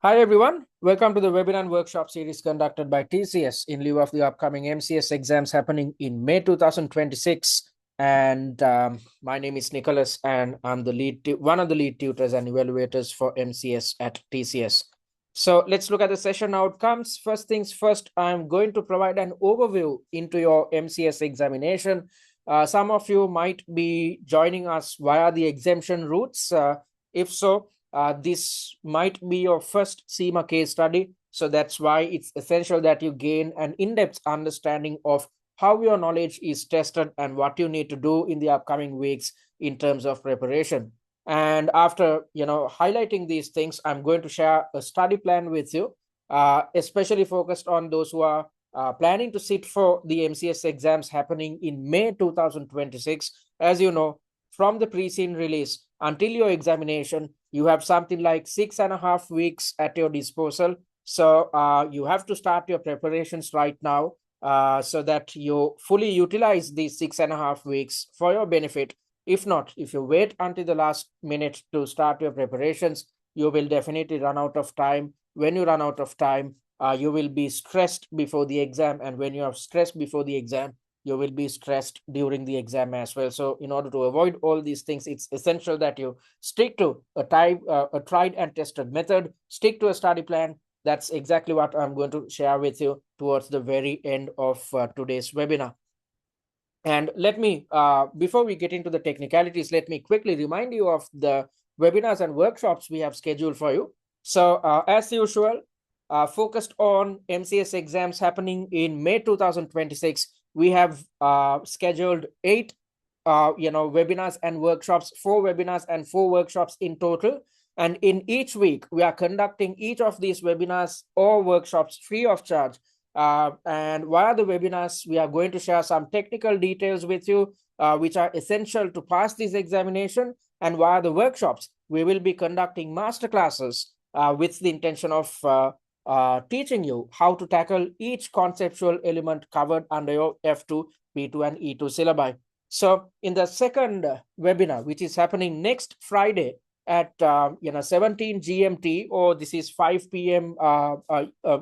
Hi everyone, welcome to the webinar and workshop series conducted by TCS in lieu of the upcoming MCS exams happening in May 2026. And my name is Nicholas and I'm one of the lead tutors and evaluators for MCS at TCS. So let's look at the session outcomes. First things first, I'm going to provide an overview into your MCS examination. Some of you might be joining us via the exemption routes. If so, this might be your first CIMA case study. So that's why it's essential that you gain an in-depth understanding of how your knowledge is tested and what you need to do in the upcoming weeks in terms of preparation. And after highlighting these things, I'm going to share a study plan with you, especially focused on those who are planning to sit for the MCS exams happening in May 2026. As you know, from the pre-scene release until your examination, you have something like 6.5 weeks at your disposal. So you have to start your preparations right now so that you fully utilize these 6.5 weeks for your benefit. If not, if you wait until the last minute to start your preparations, you will definitely run out of time. When you run out of time, you will be stressed before the exam. And when you are stressed before the exam, you will be stressed during the exam as well. So in order to avoid all these things, it's essential that you stick to a tried and tested method, stick to a study plan. That's exactly what I'm going to share with you towards the very end of today's webinar. And let me, before we get into the technicalities, let me quickly remind you of the webinars and workshops we have scheduled for you. So as usual, focused on MCS exams happening in May 2026, we have scheduled 8 webinars and workshops, 4 webinars and 4 workshops in total. And in each week, we are conducting each of these webinars or workshops free of charge. And via the webinars, we are going to share some technical details with you, which are essential to pass this examination. And via the workshops, we will be conducting masterclasses with the intention of teaching you how to tackle each conceptual element covered under your F2, P2, and E2 syllabi. So in the second webinar, which is happening next Friday at 17 GMT, or this is 5 p.m.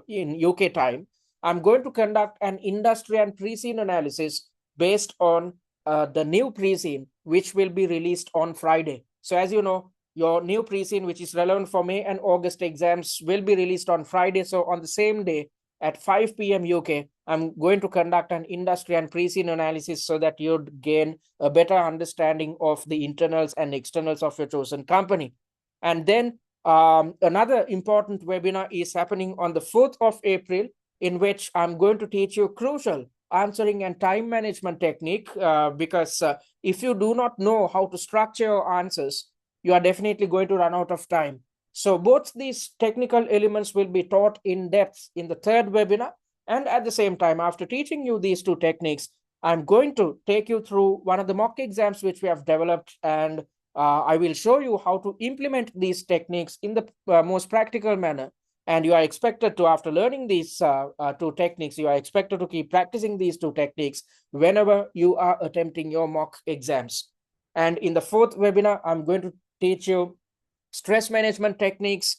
In UK time, I'm going to conduct an industry and pre-scene analysis based on the new pre-scene, which will be released on Friday. So as you know, your new pre-scene, which is relevant for May and August exams, will be released on Friday. So on the same day at 5 p.m. UK, I'm going to conduct an industry and pre-scene analysis so that you'd gain a better understanding of the internals and externals of your chosen company. And then another important webinar is happening on the 4th of April, in which I'm going to teach you crucial answering and time management technique, because if you do not know how to structure your answers, you are definitely going to run out of time. So both these technical elements will be taught in depth in the third webinar. And at the same time, after teaching you these 2 techniques, I'm going to take you through one of the mock exams which we have developed, and I will show you how to implement these techniques in the most practical manner. And you are expected to, after learning these 2 techniques, you are expected to keep practicing these 2 techniques whenever you are attempting your mock exams. And in the 4th webinar, I'm going to teach you stress management techniques,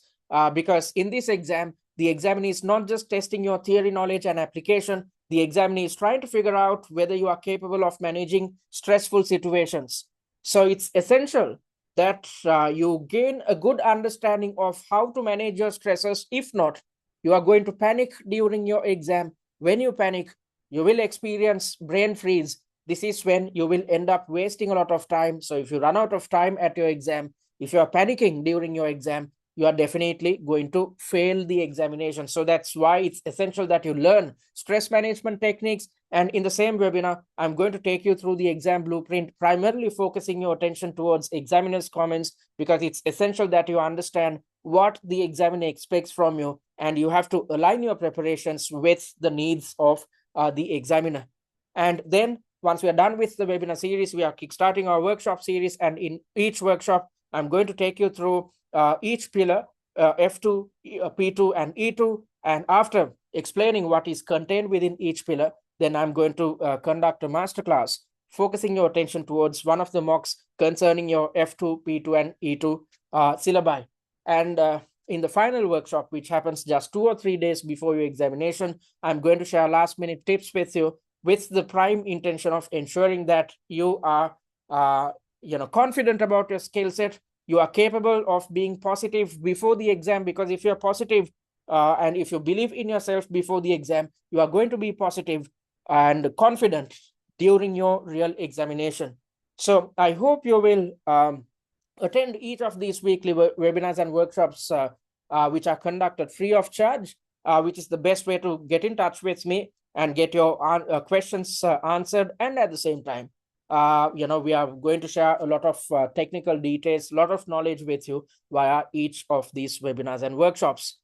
because in this exam, the examiner is not just testing your theory knowledge and application. The examiner is trying to figure out whether you are capable of managing stressful situations. So it's essential that you gain a good understanding of how to manage your stresses. If not, you are going to panic during your exam. When you panic, you will experience brain freeze. This is when you will end up wasting a lot of time. So if you run out of time at your exam, if you are panicking during your exam, you are definitely going to fail the examination. So that's why it's essential that you learn stress management techniques. And in the same webinar, I'm going to take you through the exam blueprint, primarily focusing your attention towards examiner's comments, because it's essential that you understand what the examiner expects from you, and you have to align your preparations with the needs of the examiner. And then once we are done with the webinar series, we are kickstarting our workshop series. And in each workshop, I'm going to take you through each pillar, F2, P2, and E2. And after explaining what is contained within each pillar, then I'm going to conduct a masterclass, focusing your attention towards one of the mocks concerning your F2, P2, and E2 syllabi. And in the final workshop, which happens just 2 or 3 days before your examination, I'm going to share last minute tips with you with the prime intention of ensuring that you are confident about your skill set. You are capable of being positive before the exam, because if you're positive and if you believe in yourself before the exam, you are going to be positive and confident during your real examination. So I hope you will attend each of these weekly webinars and workshops which are conducted free of charge, which is the best way to get in touch with me and get your questions answered. And at the same time, we are going to share a lot of technical details, a lot of knowledge with you via each of these webinars and workshops.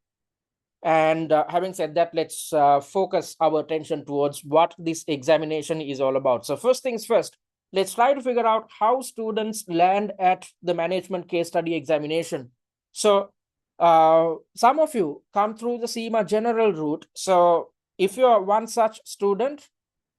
And having said that, let's focus our attention towards what this examination is all about. So first things first, let's try to figure out how students land at the management case study examination. So some of you come through the CIMA general route. So if you are one such student,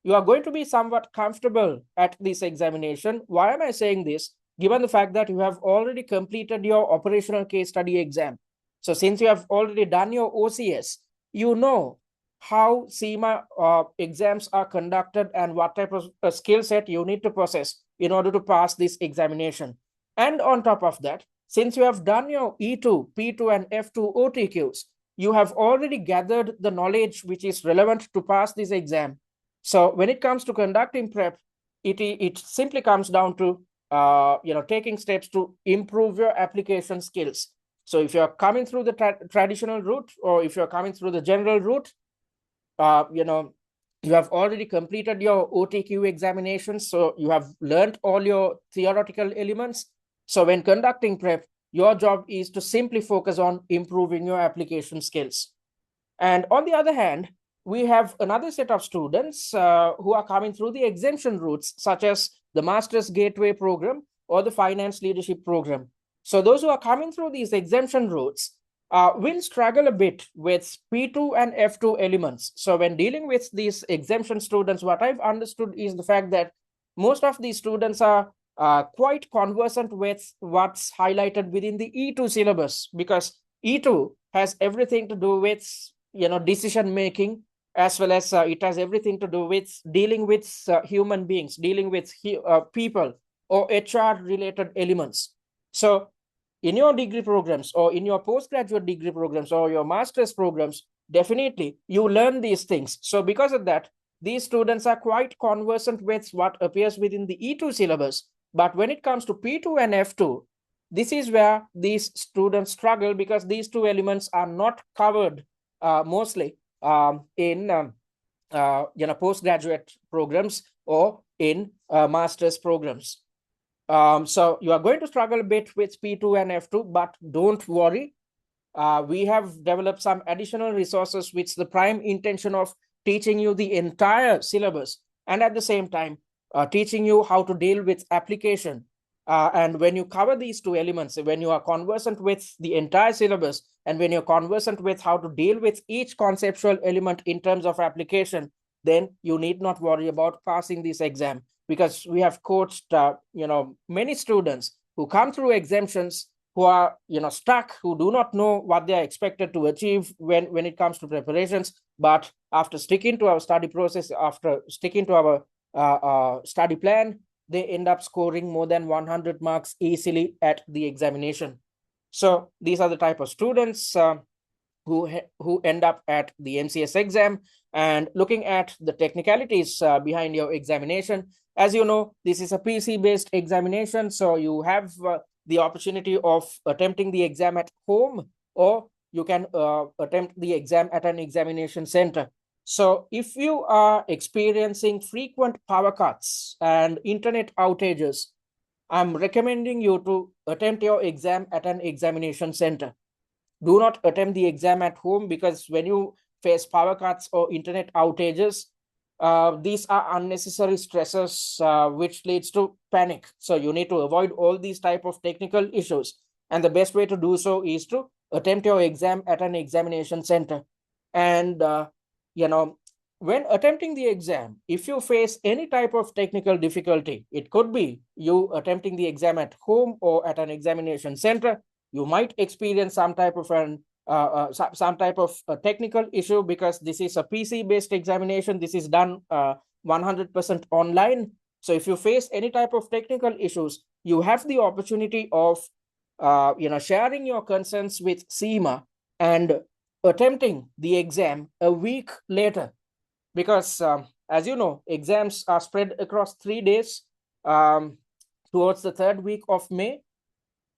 you are going to be somewhat comfortable at this examination. Why am I saying this? Given the fact that you have already completed your operational case study exam. So since you have already done your OCS, you know how CIMA exams are conducted and what type of skill set you need to possess in order to pass this examination. And on top of that, since you have done your E2, P2 and F2 OTQs, you have already gathered the knowledge which is relevant to pass this exam. So when it comes to conducting prep, it simply comes down to taking steps to improve your application skills. So if you're coming through the traditional route, or if you're coming through the general route, you have already completed your OTQ examinations. So you have learned all your theoretical elements. So when conducting prep, your job is to simply focus on improving your application skills. And on the other hand, we have another set of students who are coming through the exemption routes, such as the Master's Gateway program or the Finance Leadership program. So those who are coming through these exemption routes will struggle a bit with P2 and F2 elements. So when dealing with these exemption students, what I've understood is the fact that most of these students are quite conversant with what's highlighted within the E2 syllabus, because E2 has everything to do with decision making, as well as it has everything to do with dealing with human beings, dealing with people, or HR related elements. So in your degree programs, or in your postgraduate degree programs, or your master's programs, definitely you learn these things. So because of that, these students are quite conversant with what appears within the E2 syllabus. But when it comes to P2 and F2, this is where these students struggle, because these two elements are not covered mostly in postgraduate programs or in master's programs. So you are going to struggle a bit with P2 and F2, but don't worry. We have developed some additional resources with the prime intention of teaching you the entire syllabus, and at the same time teaching you how to deal with application. And when you cover these two elements, when you are conversant with the entire syllabus, and when you're conversant with how to deal with each conceptual element in terms of application, then you need not worry about passing this exam, because we have coached many students who come through exemptions, who are stuck, who do not know what they are expected to achieve when it comes to preparations. But after sticking to our study process, after sticking to our study plan, they end up scoring more than 100 marks easily at the examination. So these are the type of students who end up at the MCS exam. And looking at the technicalities behind your examination, as you know, this is a PC-based examination. So you have the opportunity of attempting the exam at home, or you can attempt the exam at an examination center. So if you are experiencing frequent power cuts and internet outages, I'm recommending you to attempt your exam at an examination center. Do not attempt the exam at home, because when you face power cuts or internet outages, these are unnecessary stresses which leads to panic. So you need to avoid all these type of technical issues. And the best way to do so is to attempt your exam at an examination center. And, when attempting the exam, if you face any type of technical difficulty, it could be you attempting the exam at home or at an examination center, You might experience some type of technical issue because this is a PC-based examination. This is done 100% online. So if you face any type of technical issues, you have the opportunity of sharing your concerns with CIMA and attempting the exam a week later, because as you know, exams are spread across 3 days towards the 3rd week of May.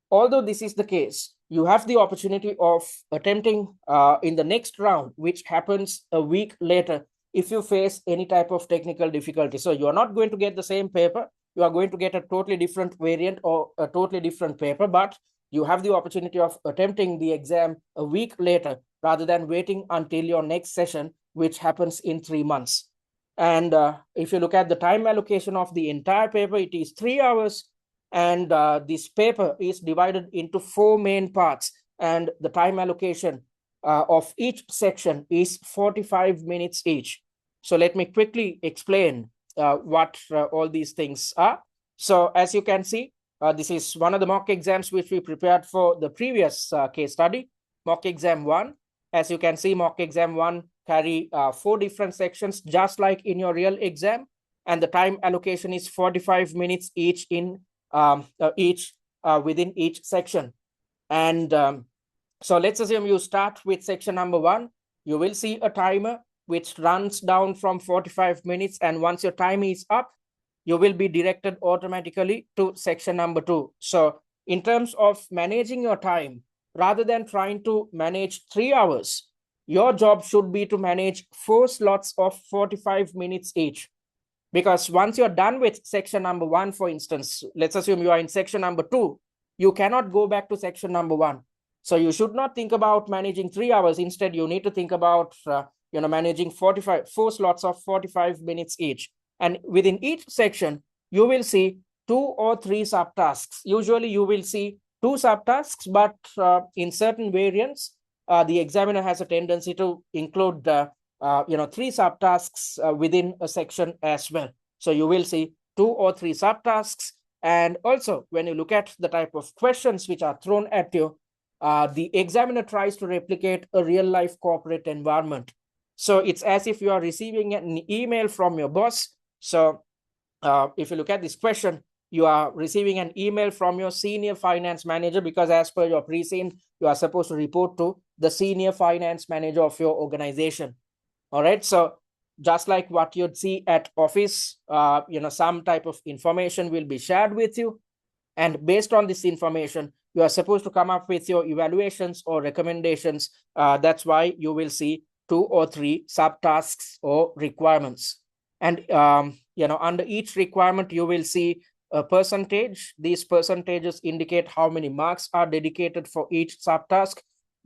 Although this is the case, you have the opportunity of attempting in the next round, which happens a week later, if you face any type of technical difficulty. So you are not going to get the same paper. You are going to get a totally different variant or a totally different paper, but you have the opportunity of attempting the exam a week later rather than waiting until your next session, which happens in 3 months. And if you look at the time allocation of the entire paper, it is 3 hours. And this paper is divided into 4 main parts. And the time allocation of each section is 45 minutes each. So let me quickly explain what all these things are. So as you can see, this is one of the mock exams which we prepared for the previous case study, mock exam 1. As you can see, mock exam 1 carry 4 different sections, just like in your real exam. And the time allocation is 45 minutes each in within each section. And so let's assume you start with section number 1. You will see a timer which runs down from 45 minutes. And once your time is up, you will be directed automatically to section number 2. So in terms of managing your time, rather than trying to manage 3 hours, your job should be to manage 4 slots of 45 minutes each. Because once you're done with section number 1, for instance, let's assume you are in section number 2, you cannot go back to section number 1. So you should not think about managing 3 hours. Instead, you need to think about managing 4 slots of 45 minutes each. And within each section, you will see 2 or 3 subtasks. Usually, you will see 2 subtasks, but in certain variants, the examiner has a tendency to include 3 subtasks within a section as well. So you will see 2 or 3 subtasks. And also, when you look at the type of questions which are thrown at you, the examiner tries to replicate a real-life corporate environment. So it's as if you are receiving an email from your boss. So if you look at this question, you are receiving an email from your senior finance manager, because as per your pre-scene, you are supposed to report to the senior finance manager of your organization. All right. So just like what you'd see at office, some type of information will be shared with you. And based on this information, you are supposed to come up with your evaluations or recommendations. That's why you will see 2 or 3 subtasks or requirements. And, under each requirement, you will see a percentage. These percentages indicate how many marks are dedicated for each subtask.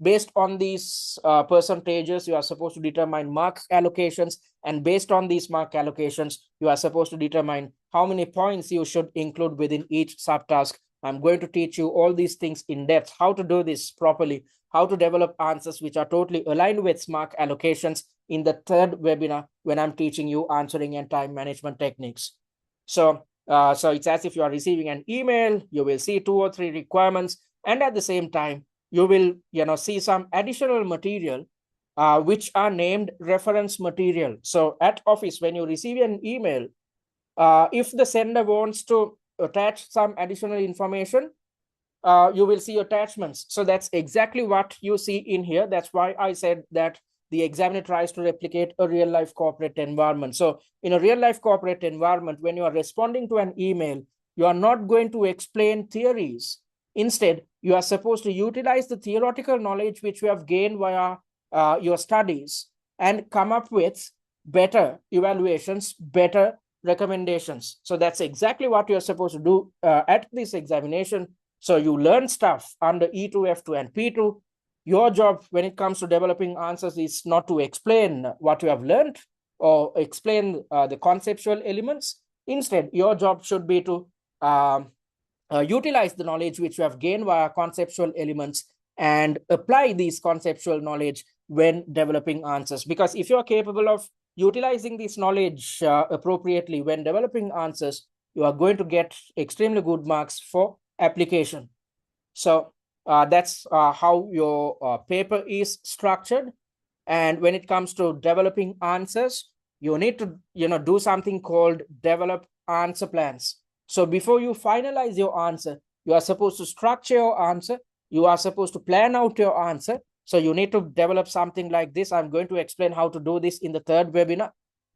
Based on these percentages, you are supposed to determine mark allocations. And based on these mark allocations, you are supposed to determine how many points you should include within each subtask. I'm going to teach you all these things in depth, how to do this properly, how to develop answers which are totally aligned with mark allocations in the 3rd webinar when I'm teaching you answering and time management techniques. So it's as if you are receiving an email. You will see 2 or 3 requirements. And at the same time, you will see some additional material which are named reference material. So at office, when you receive an email, if the sender wants to attach some additional information, you will see attachments. So that's exactly what you see in here. That's why I said that the examiner tries to replicate a real-life corporate environment. So in a real-life corporate environment, when you are responding to an email, you are not going to explain theories. Instead, you are supposed to utilize the theoretical knowledge which you have gained via your studies and come up with better evaluations, better recommendations. So that's exactly what you're supposed to do at this examination. So you learn stuff under E2, F2, and P2. Your job when it comes to developing answers is not to explain what you have learned or explain the conceptual elements. Instead, your job should be to utilize the knowledge which you have gained via conceptual elements and apply these conceptual knowledge when developing answers. Because if you are capable of utilizing this knowledge appropriately when developing answers, you are going to get extremely good marks for application. So That's how your paper is structured. And when it comes to developing answers, you need to do something called develop answer plans. So before you finalize your answer, you are supposed to structure your answer. You are supposed to plan out your answer. So you need to develop something like this. I'm going to explain how to do this in the third webinar.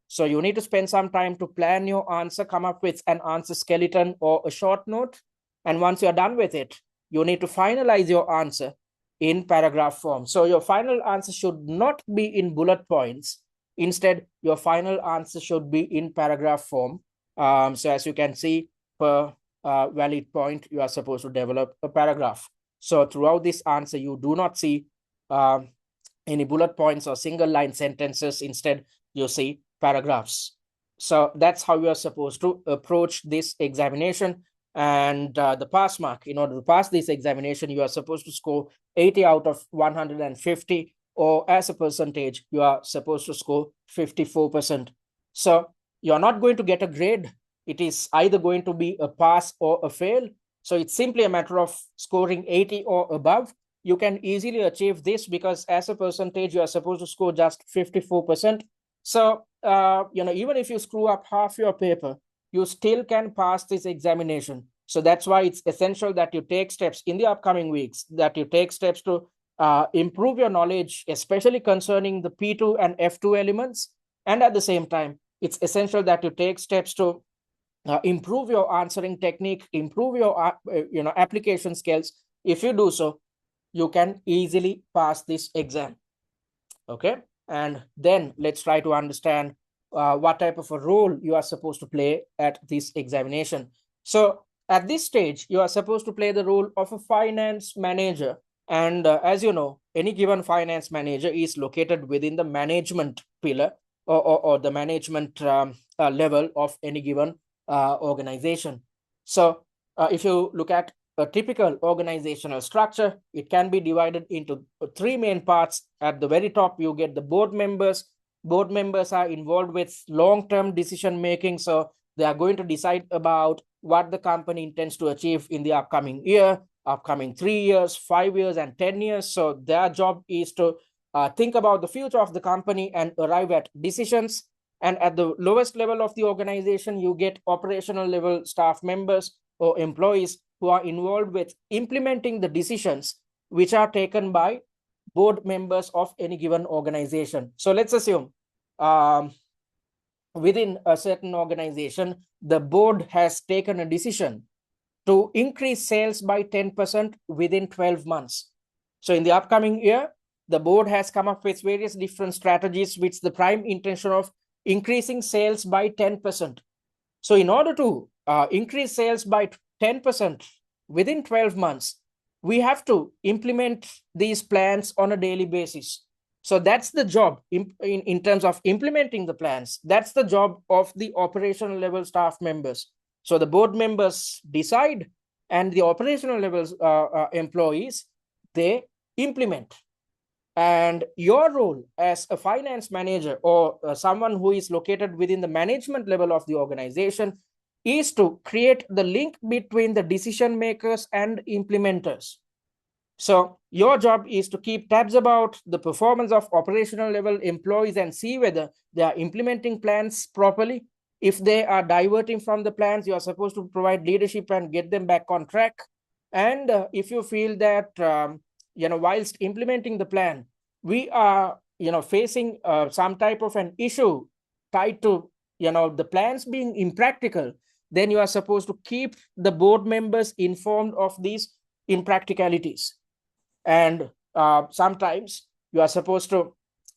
So you need to spend some time to plan your answer, come up with an answer skeleton or a short note. And once you're done with it, you need to finalize your answer in paragraph form. So your final answer should not be in bullet points. Instead, your final answer should be in paragraph form. So as you can see, per valid point, you are supposed to develop a paragraph. So throughout this answer, you do not see any bullet points or single line sentences. Instead, you see paragraphs. So that's how you are supposed to approach this examination. And the pass mark, in order to pass this examination, you are supposed to score 80 out of 150, or as a percentage, you are supposed to score 54%. So you're not going to get a grade. It is either going to be a pass or a fail. So it's simply a matter of scoring 80 or above. You can easily achieve this because as a percentage, you are supposed to score just 54%. So, even if you screw up half your paper, you still can pass this examination. So that's why it's essential that you take steps in the upcoming weeks, that you take steps to improve your knowledge, especially concerning the P2 and F2 elements. And at the same time, it's essential that you take steps to improve your answering technique, improve your application skills. If you do so, you can easily pass this exam. Okay, and then let's try to understand what type of a role you are supposed to play at this examination. So at this stage, you are supposed to play the role of a finance manager. And as you know, any given finance manager is located within the management pillar or the management level of any given organization. So if you look at a typical organizational structure, it can be divided into three main parts. At the very top, you get the board members. Board members are involved with long-term decision making. So they are going to decide about what the company intends to achieve in the upcoming year, upcoming 3 years, 5 years, and 10 years. So their job is to think about the future of the company and arrive at decisions. And at the lowest level of the organization, you get operational level staff members or employees who are involved with implementing the decisions which are taken by board members of any given organization. So let's assume within a certain organization, the board has taken a decision to increase sales by 10% within 12 months. So in the upcoming year, the board has come up with various different strategies with the prime intention of increasing sales by 10%. So in order to increase sales by 10% within 12 months, we have to implement these plans on a daily basis. So that's the job in terms of implementing the plans. That's the job of the operational level staff members. So the board members decide, and the operational level employees, they implement. And your role as a finance manager or someone who is located within the management level of the organization is to create the link between the decision makers and implementers. So your job is to keep tabs about the performance of operational level employees and see whether they are implementing plans properly. If they are diverting from the plans, you are supposed to provide leadership and get them back on track. And if you feel that whilst implementing the plan, we are facing some type of an issue tied to the plans being impractical, then you are supposed to keep the board members informed of these impracticalities. And sometimes you are supposed to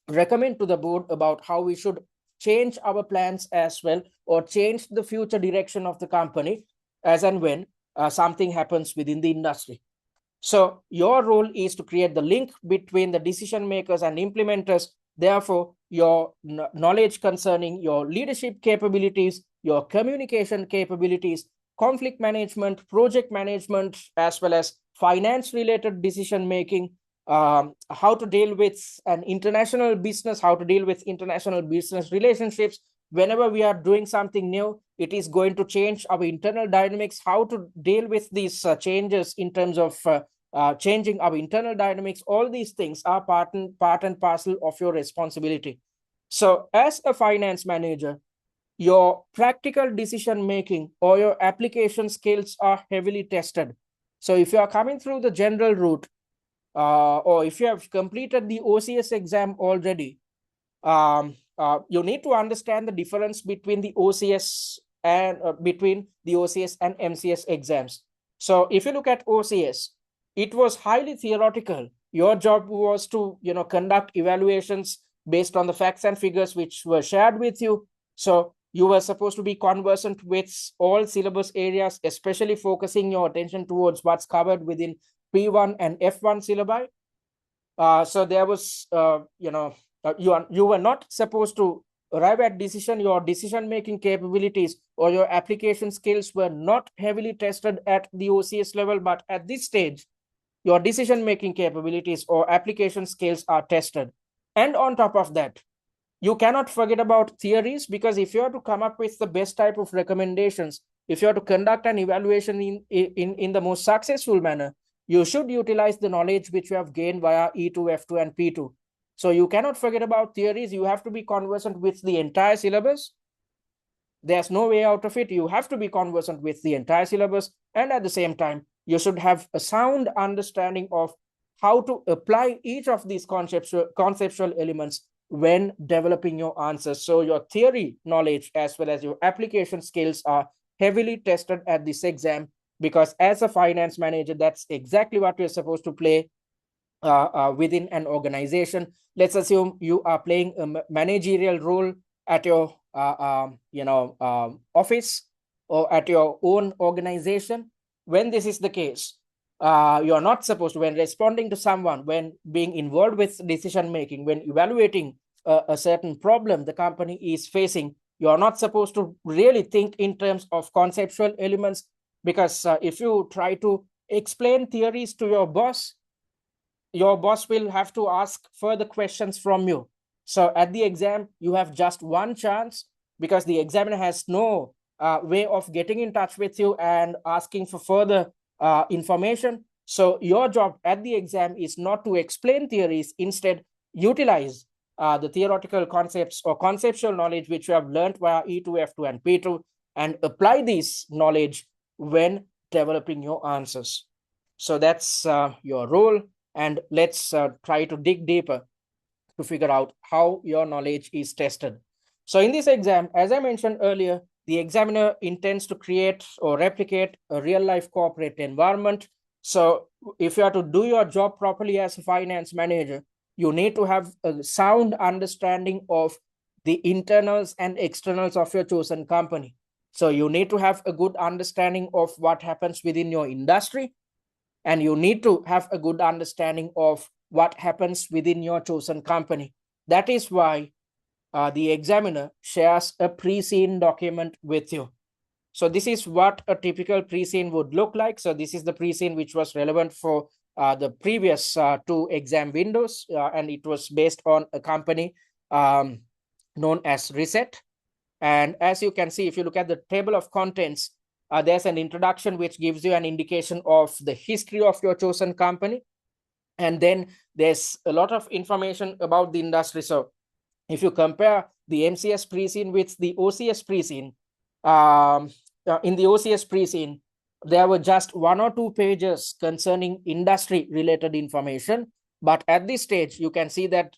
recommend to the board about how we should change our plans as well, or change the future direction of the company as and when something happens within the industry. So your role is to create the link between the decision makers and implementers. Therefore, your knowledge concerning your leadership capabilities, your communication capabilities, conflict management, project management, as well as finance related decision making, how to deal with an international business, how to deal with international business relationships. Whenever we are doing something new, it is going to change our internal dynamics, how to deal with these changes in terms of changing our internal dynamics. All these things are part and parcel of your responsibility. So as a finance manager, your practical decision making or your application skills are heavily tested. So if you are coming through the general route, or if you have completed the OCS exam already, you need to understand the difference between the OCS and MCS exams. So if you look at OCS, it was highly theoretical. Your job was to conduct evaluations based on the facts and figures which were shared with you. So you were supposed to be conversant with all syllabus areas, especially focusing your attention towards what's covered within P1 and F1 syllabi. So there was, you were not supposed to arrive at decision. Your decision-making capabilities or your application skills were not heavily tested at the OCS level, but at this stage, your decision-making capabilities or application skills are tested. And on top of that, you cannot forget about theories, because if you are to come up with the best type of recommendations, if you are to conduct an evaluation in the most successful manner, you should utilize the knowledge which you have gained via E2, F2, and P2. So you cannot forget about theories. You have to be conversant with the entire syllabus. There's no way out of it. You have to be conversant with the entire syllabus. And at the same time, you should have a sound understanding of how to apply each of these conceptual elements when developing your answers. So your theory knowledge as well as your application skills are heavily tested at this exam, because as a finance manager, that's exactly what you're supposed to play within an organization. Let's assume you are playing a managerial role at your office or at your own organization. When this is the case, you are not supposed to, when responding to someone, when being involved with decision making, when evaluating a certain problem the company is facing, you are not supposed to really think in terms of conceptual elements, because if you try to explain theories to your boss will have to ask further questions from you. So at the exam, you have just one chance, because the examiner has no way of getting in touch with you and asking for further information. So your job at the exam is not to explain theories, instead utilize the theoretical concepts or conceptual knowledge which you have learned via E2, F2, and P2, and apply this knowledge when developing your answers. So that's your role. And let's try to dig deeper to figure out how your knowledge is tested. So in this exam, as I mentioned earlier, the examiner intends to create or replicate a real-life corporate environment. So if you are to do your job properly as a finance manager, you need to have a sound understanding of the internals and externals of your chosen company. So you need to have a good understanding of what happens within your industry, and you need to have a good understanding of what happens within your chosen company. That is why the examiner shares a pre-scene document with you. So this is what a typical pre-scene would look like. So this is the pre-scene which was relevant for the previous two exam windows, and it was based on a company known as Reset. And as you can see, if you look at the table of contents, there's an introduction which gives you an indication of the history of your chosen company. And then there's a lot of information about the industry. So if you compare the MCS pre-scene with the OCS pre-scene, in the OCS pre-scene, there were just 1 or 2 pages concerning industry-related information. But at this stage, you can see that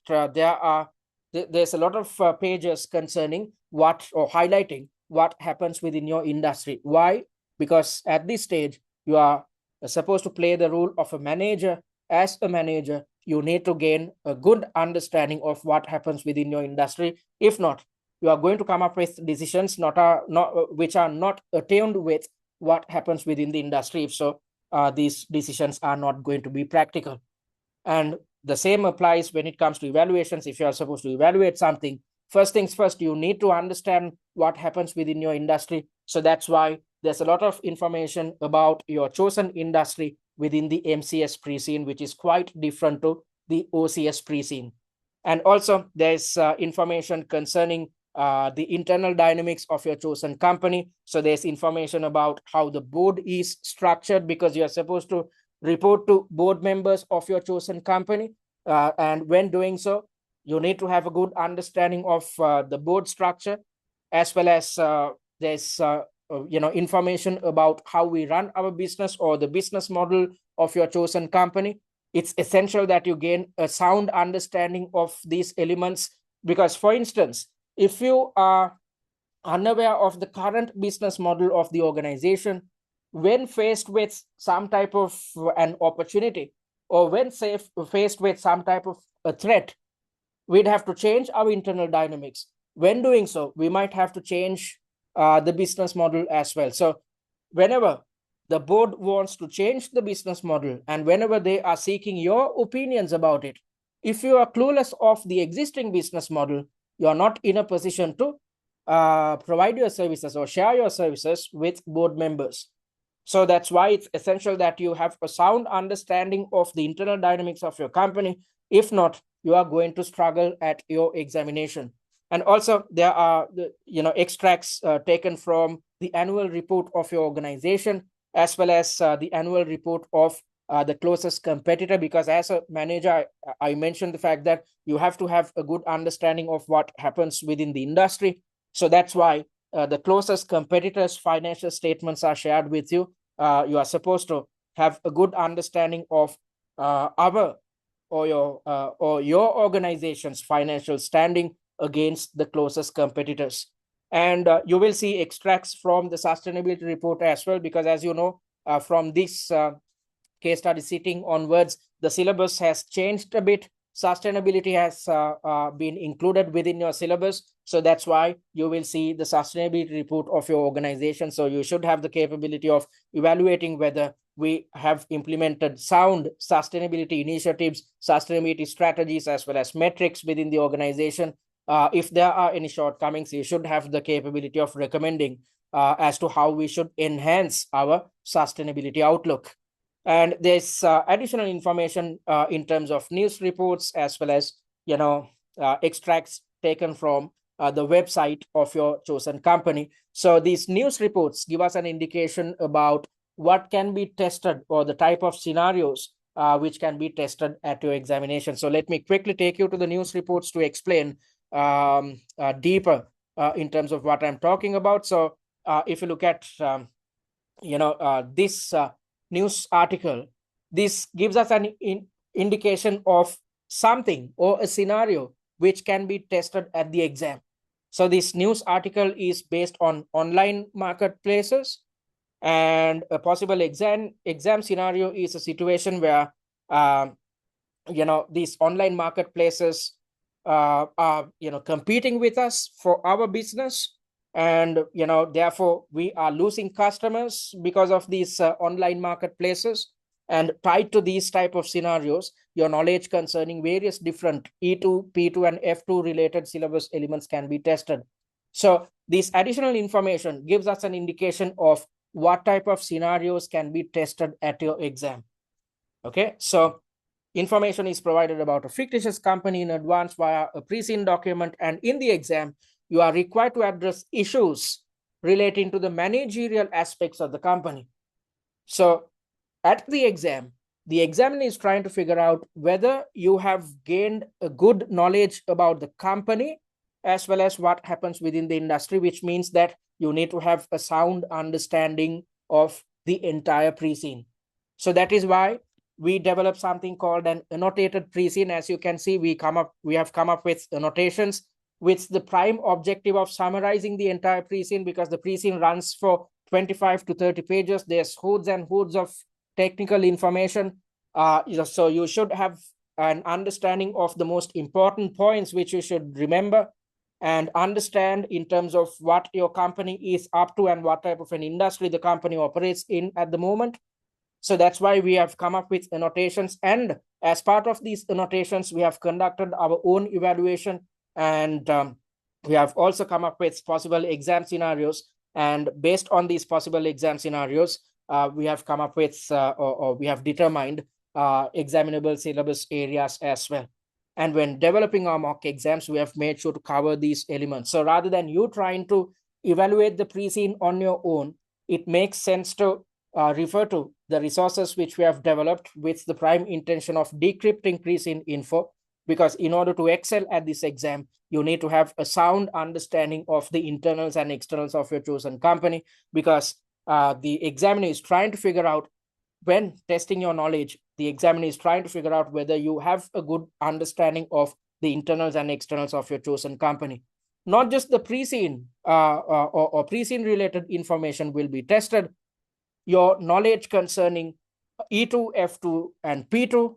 there's a lot of pages concerning what, or highlighting what happens within your industry. Why? Because at this stage, you are supposed to play the role of a manager. As a manager, you need to gain a good understanding of what happens within your industry. If not, you are going to come up with decisions which are not attuned with what happens within the industry. If so, these decisions are not going to be practical. And the same applies when it comes to evaluations. If you are supposed to evaluate something, first things first, you need to understand what happens within your industry. So that's why there's a lot of information about your chosen industry within the MCS pre-scene, which is quite different to the OCS pre-scene. And also there's information concerning the internal dynamics of your chosen company. So there's information about how the board is structured, because you're supposed to report to board members of your chosen company. And when doing so, you need to have a good understanding of the board structure, as well as there's information about how we run our business or the business model of your chosen company. It's essential that you gain a sound understanding of these elements, because, for instance, if you are unaware of the current business model of the organization, when faced with some type of an opportunity, or when faced with some type of a threat, we'd have to change our internal dynamics. When doing so, we might have to change the business model as well. So whenever the board wants to change the business model, and whenever they are seeking your opinions about it, if you are clueless of the existing business model, you are not in a position to provide your services or share your services with board members. So that's why it's essential that you have a sound understanding of the internal dynamics of your company. If not, you are going to struggle at your examination. And also, there are extracts taken from the annual report of your organization, as well as the annual report of the closest competitor, because as a manager, I mentioned the fact that you have to have a good understanding of what happens within the industry. So that's why the closest competitors' financial statements are shared with you. You are supposed to have a good understanding of our or your organization's financial standing against the closest competitors. And you will see extracts from the sustainability report as well, because as you know, from this case study sitting onwards, the syllabus has changed a bit. Sustainability has been included within your syllabus. So that's why you will see the sustainability report of your organization. So you should have the capability of evaluating whether we have implemented sound sustainability initiatives, sustainability strategies, as well as metrics within the organization. If there are any shortcomings, you should have the capability of recommending as to how we should enhance our sustainability outlook. And there's additional information in terms of news reports, as well as extracts taken from the website of your chosen company. So these news reports give us an indication about what can be tested, or the type of scenarios which can be tested at your examination. So let me quickly take you to the news reports to explain deeper in terms of what I'm talking about. So if you look at this news article, this gives us an indication of something or a scenario which can be tested at the exam. So this news article is based on online marketplaces, and a possible exam scenario is a situation where these online marketplaces are competing with us for our business, and therefore we are losing customers because of these online marketplaces. And tied to these type of scenarios, your knowledge concerning various different E2, P2, and F2 related syllabus elements can be tested. So this additional information gives us an indication of what type of scenarios can be tested at your exam. Okay, so information is provided about a fictitious company in advance via a pre-seen document, and in the exam, you are required to address issues relating to the managerial aspects of the company. So at the exam, the examiner is trying to figure out whether you have gained a good knowledge about the company as well as what happens within the industry, which means that you need to have a sound understanding of the entire pre-scene. So that is why we develop something called an annotated pre-scene. As you can see, we have come up with annotations with the prime objective of summarizing the entire pre-scene, because the pre-scene runs for 25 to 30 pages. There's hoods and hoods of technical information. So you should have an understanding of the most important points which you should remember and understand in terms of what your company is up to and what type of an industry the company operates in at the moment. So that's why we have come up with annotations, and as part of these annotations, we have conducted our own evaluation, and we have also come up with possible exam scenarios. And based on these possible exam scenarios, we have come up with or we have determined examinable syllabus areas as well. And when developing our mock exams, we have made sure to cover these elements. So rather than you trying to evaluate the pre-scene on your own, it makes sense to refer to the resources which we have developed with the prime intention of decrypting pre-seen info, because in order to excel at this exam, you need to have a sound understanding of the internals and externals of your chosen company, because the examiner is trying to figure out, when testing your knowledge, the examiner is trying to figure out whether you have a good understanding of the internals and externals of your chosen company. Not just the pre-seen or pre-seen related information will be tested. Your knowledge concerning E2, F2, and P2,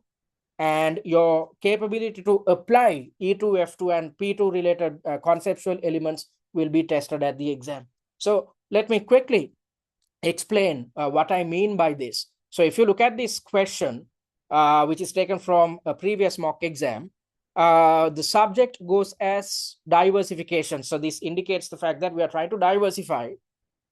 and your capability to apply E2, F2, and P2 related conceptual elements will be tested at the exam. So let me quickly explain what I mean by this. So if you look at this question, which is taken from a previous mock exam, the subject goes as diversification. So this indicates the fact that we are trying to diversify.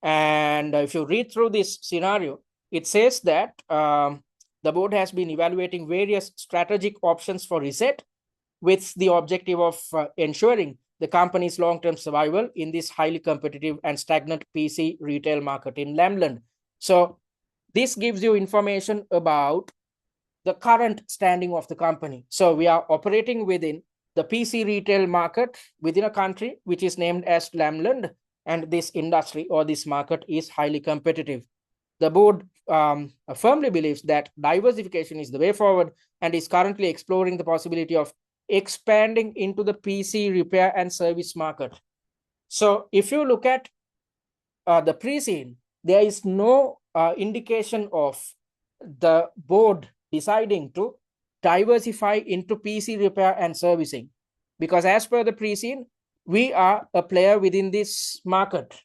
And if you read through this scenario, it says that the board has been evaluating various strategic options for reset with the objective of ensuring the company's long-term survival in this highly competitive and stagnant PC retail market in Lamland. So this gives you information about the current standing of the company. So we are operating within the PC retail market within a country which is named as Lamland, and this industry or this market is highly competitive. The board firmly believes that diversification is the way forward and is currently exploring the possibility of expanding into the PC repair and service market. So if you look at the pre-seen, there is no indication of the board deciding to diversify into PC repair and servicing, because as per the pre-seen, we are a player within this market.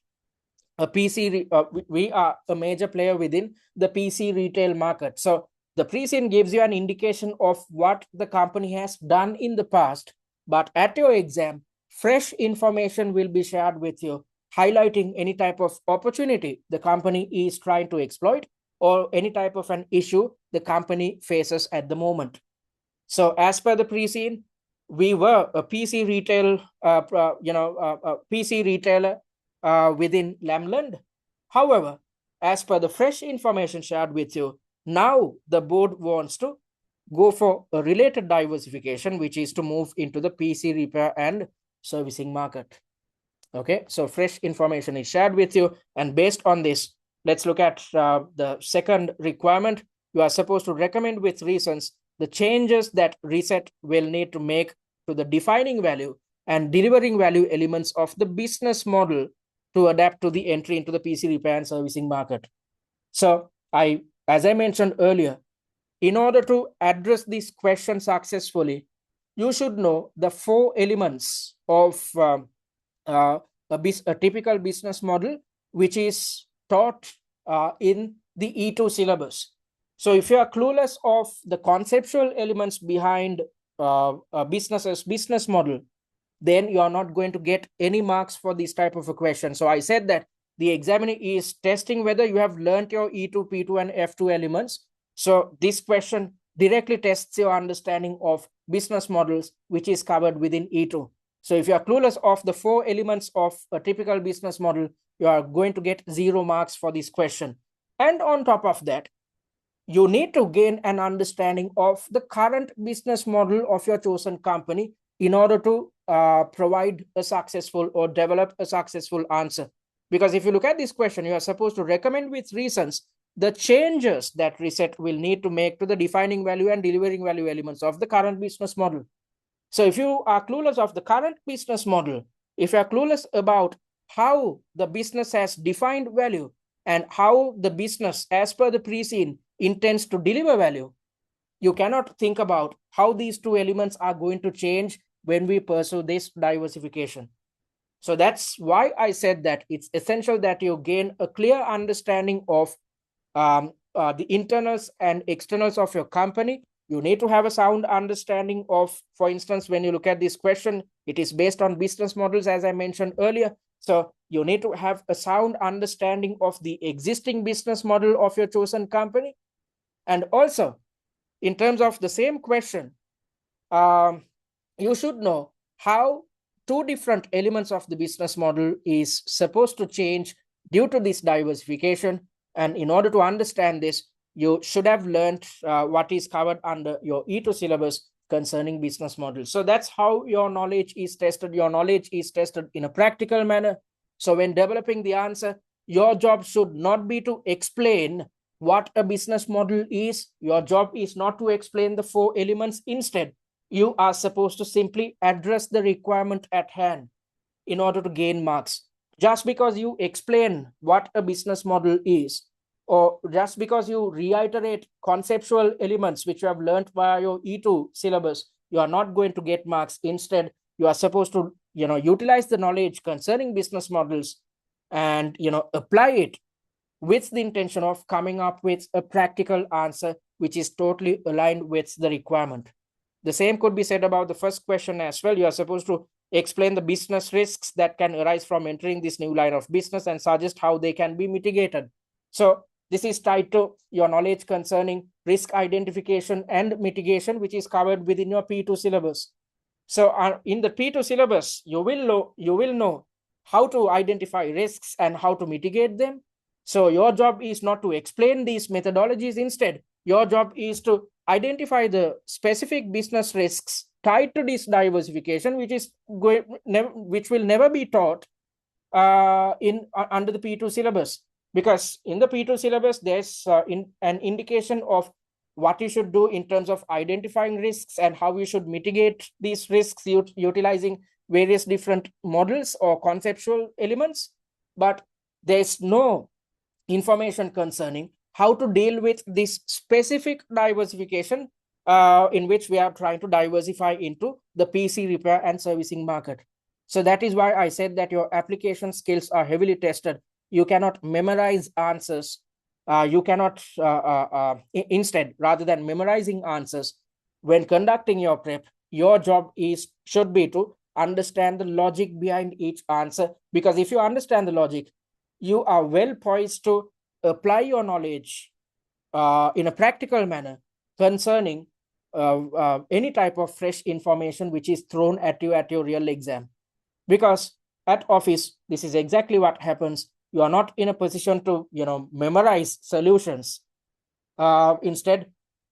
We are a major player within the PC retail market. So the pre-seen gives you an indication of what the company has done in the past, but at your exam, fresh information will be shared with you, highlighting any type of opportunity the company is trying to exploit or any type of an issue the company faces at the moment. So as per the pre-seen, we were a PC retail, PC retailer within Lamland. However, as per the fresh information shared with you, now the board wants to go for a related diversification, which is to move into the PC repair and servicing market. Okay, so fresh information is shared with you, and based on this, let's look at the second requirement. You are supposed to recommend with reasons the changes that reset will need to make to the defining value and delivering value elements of the business model to adapt to the entry into the PC repair and servicing market. So as I mentioned earlier, in order to address this question successfully, you should know the 4 elements of a typical business model, which is taught in the E2 syllabus. So if you are clueless of the conceptual elements behind a business's business model, then you are not going to get any marks for this type of a question. So I said that the examiner is testing whether you have learned your E2, P2, and F2 elements. So this question directly tests your understanding of business models, which is covered within E2. So if you are clueless of the 4 elements of a typical business model, you are going to get 0 marks for this question. And on top of that, you need to gain an understanding of the current business model of your chosen company in order to provide a successful or develop a successful answer. Because if you look at this question, you are supposed to recommend with reasons the changes that reset will need to make to the defining value and delivering value elements of the current business model. So if you are clueless of the current business model, if you are clueless about how the business has defined value and how the business, as per the pre-seen, intends to deliver value, you cannot think about how these 2 elements are going to change when we pursue this diversification. So that's why I said that it's essential that you gain a clear understanding of the internals and externals of your company. You need to have a sound understanding of, for instance, when you look at this question, it is based on business models, as I mentioned earlier. So you need to have a sound understanding of the existing business model of your chosen company. And also, in terms of the same question, you should know how 2 different elements of the business model is supposed to change due to this diversification. And in order to understand this, you should have learned what is covered under your E2 syllabus concerning business models. So that's how your knowledge is tested. Your knowledge is tested in a practical manner. So when developing the answer, your job should not be to explain what a business model is. Your job is not to explain the 4 elements. Instead, you are supposed to simply address the requirement at hand in order to gain marks. Just because you explain what a business model is, or just because you reiterate conceptual elements which you have learned via your E2 syllabus, you are not going to get marks. Instead, you are supposed to utilize the knowledge concerning business models and apply it with the intention of coming up with a practical answer which is totally aligned with the requirement. The same could be said about the first question as well. You are supposed to explain the business risks that can arise from entering this new line of business and suggest how they can be mitigated. So this is tied to your knowledge concerning risk identification and mitigation, which is covered within your P2 syllabus. So in the P2 syllabus, you will know how to identify risks and how to mitigate them. So your job is not to explain these methodologies. Instead, your job is to identify the specific business risks tied to this diversification, which will never be taught under the P2 syllabus. Because in the P2 syllabus, there's an indication of what you should do in terms of identifying risks and how you should mitigate these risks utilizing various different models or conceptual elements. But there's no information concerning how to deal with this specific diversification in which we are trying to diversify into the PC repair and servicing market. So that is why I said that your application skills are heavily tested. You cannot memorize answers. You cannot, instead, rather than memorizing answers, when conducting your prep, your job should be to understand the logic behind each answer. Because if you understand the logic, you are well poised to apply your knowledge in a practical manner concerning any type of fresh information which is thrown at you at your real exam. Because at office, this is exactly what happens. You are not in a position to memorize solutions. Instead,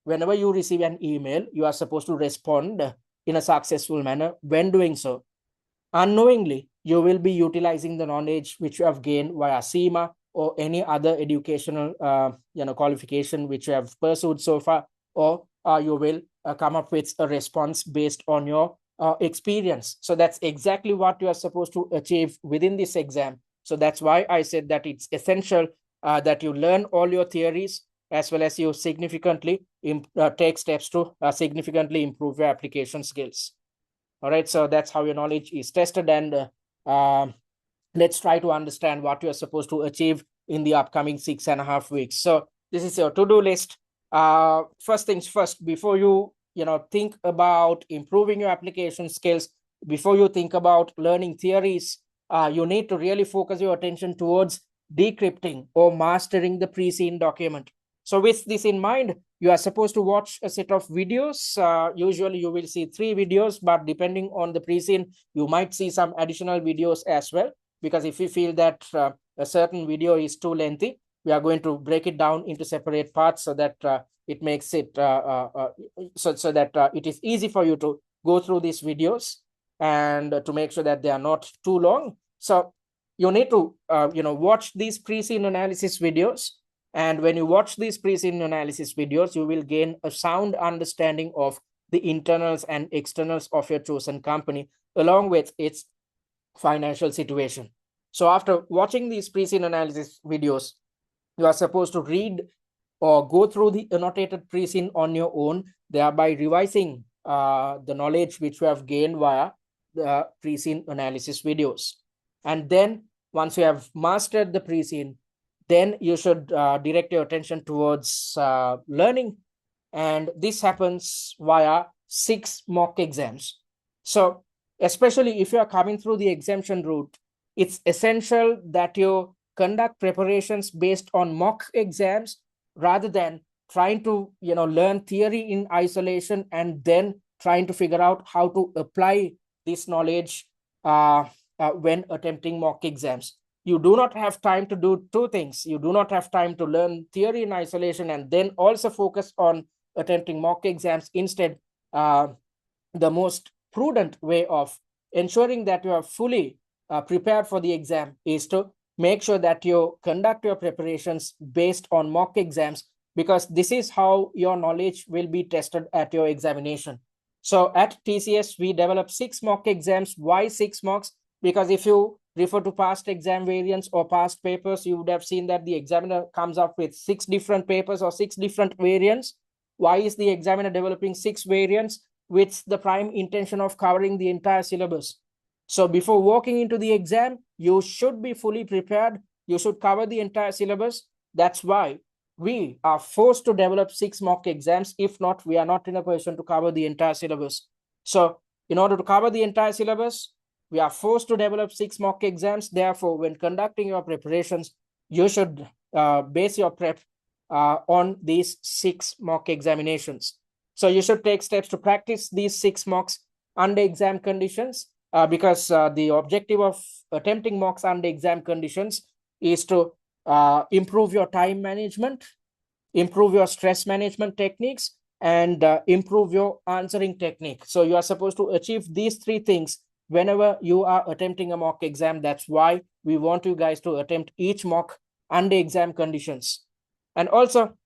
whenever you receive an email, you are supposed to respond in a successful manner. When doing so, unknowingly, you will be utilizing the knowledge which you have gained via CIMA or any other educational qualification which you have pursued so far, or you will come up with a response based on your experience. So that's exactly what you are supposed to achieve within this exam. So that's why I said that it's essential that you learn all your theories as well as you significantly take steps to significantly improve your application skills. All right, so that's how your knowledge is tested, and let's try to understand what you're supposed to achieve in the upcoming 6.5 weeks. So this is your to-do list. First things first, before you think about improving your application skills, before you think about learning theories, you need to really focus your attention towards decrypting or mastering the pre-seen document. So with this in mind, you are supposed to watch a set of videos. Usually you will see 3 videos, but depending on the pre-seen, you might see some additional videos as well. Because if you feel that a certain video is too lengthy, we are going to break it down into separate parts so that it makes it so that it is easy for you to go through these videos and to make sure that they are not too long. So you need to watch these pre-seen analysis videos. And when you watch these pre-seen analysis videos, you will gain a sound understanding of the internals and externals of your chosen company, along with its financial situation. So after watching these pre-seen analysis videos, you are supposed to read or go through the annotated pre-seen on your own, thereby revising the knowledge which you have gained via the pre-seen analysis videos. And then once you have mastered the pre-seen, then you should direct your attention towards learning. And this happens via 6 mock exams. So especially if you are coming through the exemption route, it's essential that you conduct preparations based on mock exams rather than trying to learn theory in isolation and then trying to figure out how to apply this knowledge when attempting mock exams. you do not have time to do two things. You do not have time to learn theory in isolation and then also focus on attempting mock exams. Instead, the most prudent way of ensuring that you are fully prepared for the exam is to make sure that you conduct your preparations based on mock exams, because this is how your knowledge will be tested at your examination. So at TCS, we develop 6 mock exams. Why 6 mocks? Because if you refer to past exam variants or past papers, you would have seen that the examiner comes up with 6 different papers or 6 different variants. Why is the examiner developing 6 variants? With the prime intention of covering the entire syllabus. So before walking into the exam, you should be fully prepared. You should cover the entire syllabus. That's why we are forced to develop 6 mock exams. If not, we are not in a position to cover the entire syllabus. So in order to cover the entire syllabus, we are forced to develop 6 mock exams. Therefore, when conducting your preparations, you should base your prep on these 6 mock examinations. So you should take steps to practice these 6 mocks under exam conditions, because the objective of attempting mocks under exam conditions is to improve your time management, improve your stress management techniques, and improve your answering technique. So you are supposed to achieve these 3 things whenever you are attempting a mock exam. That's why we want you guys to attempt each mock under exam conditions. And also,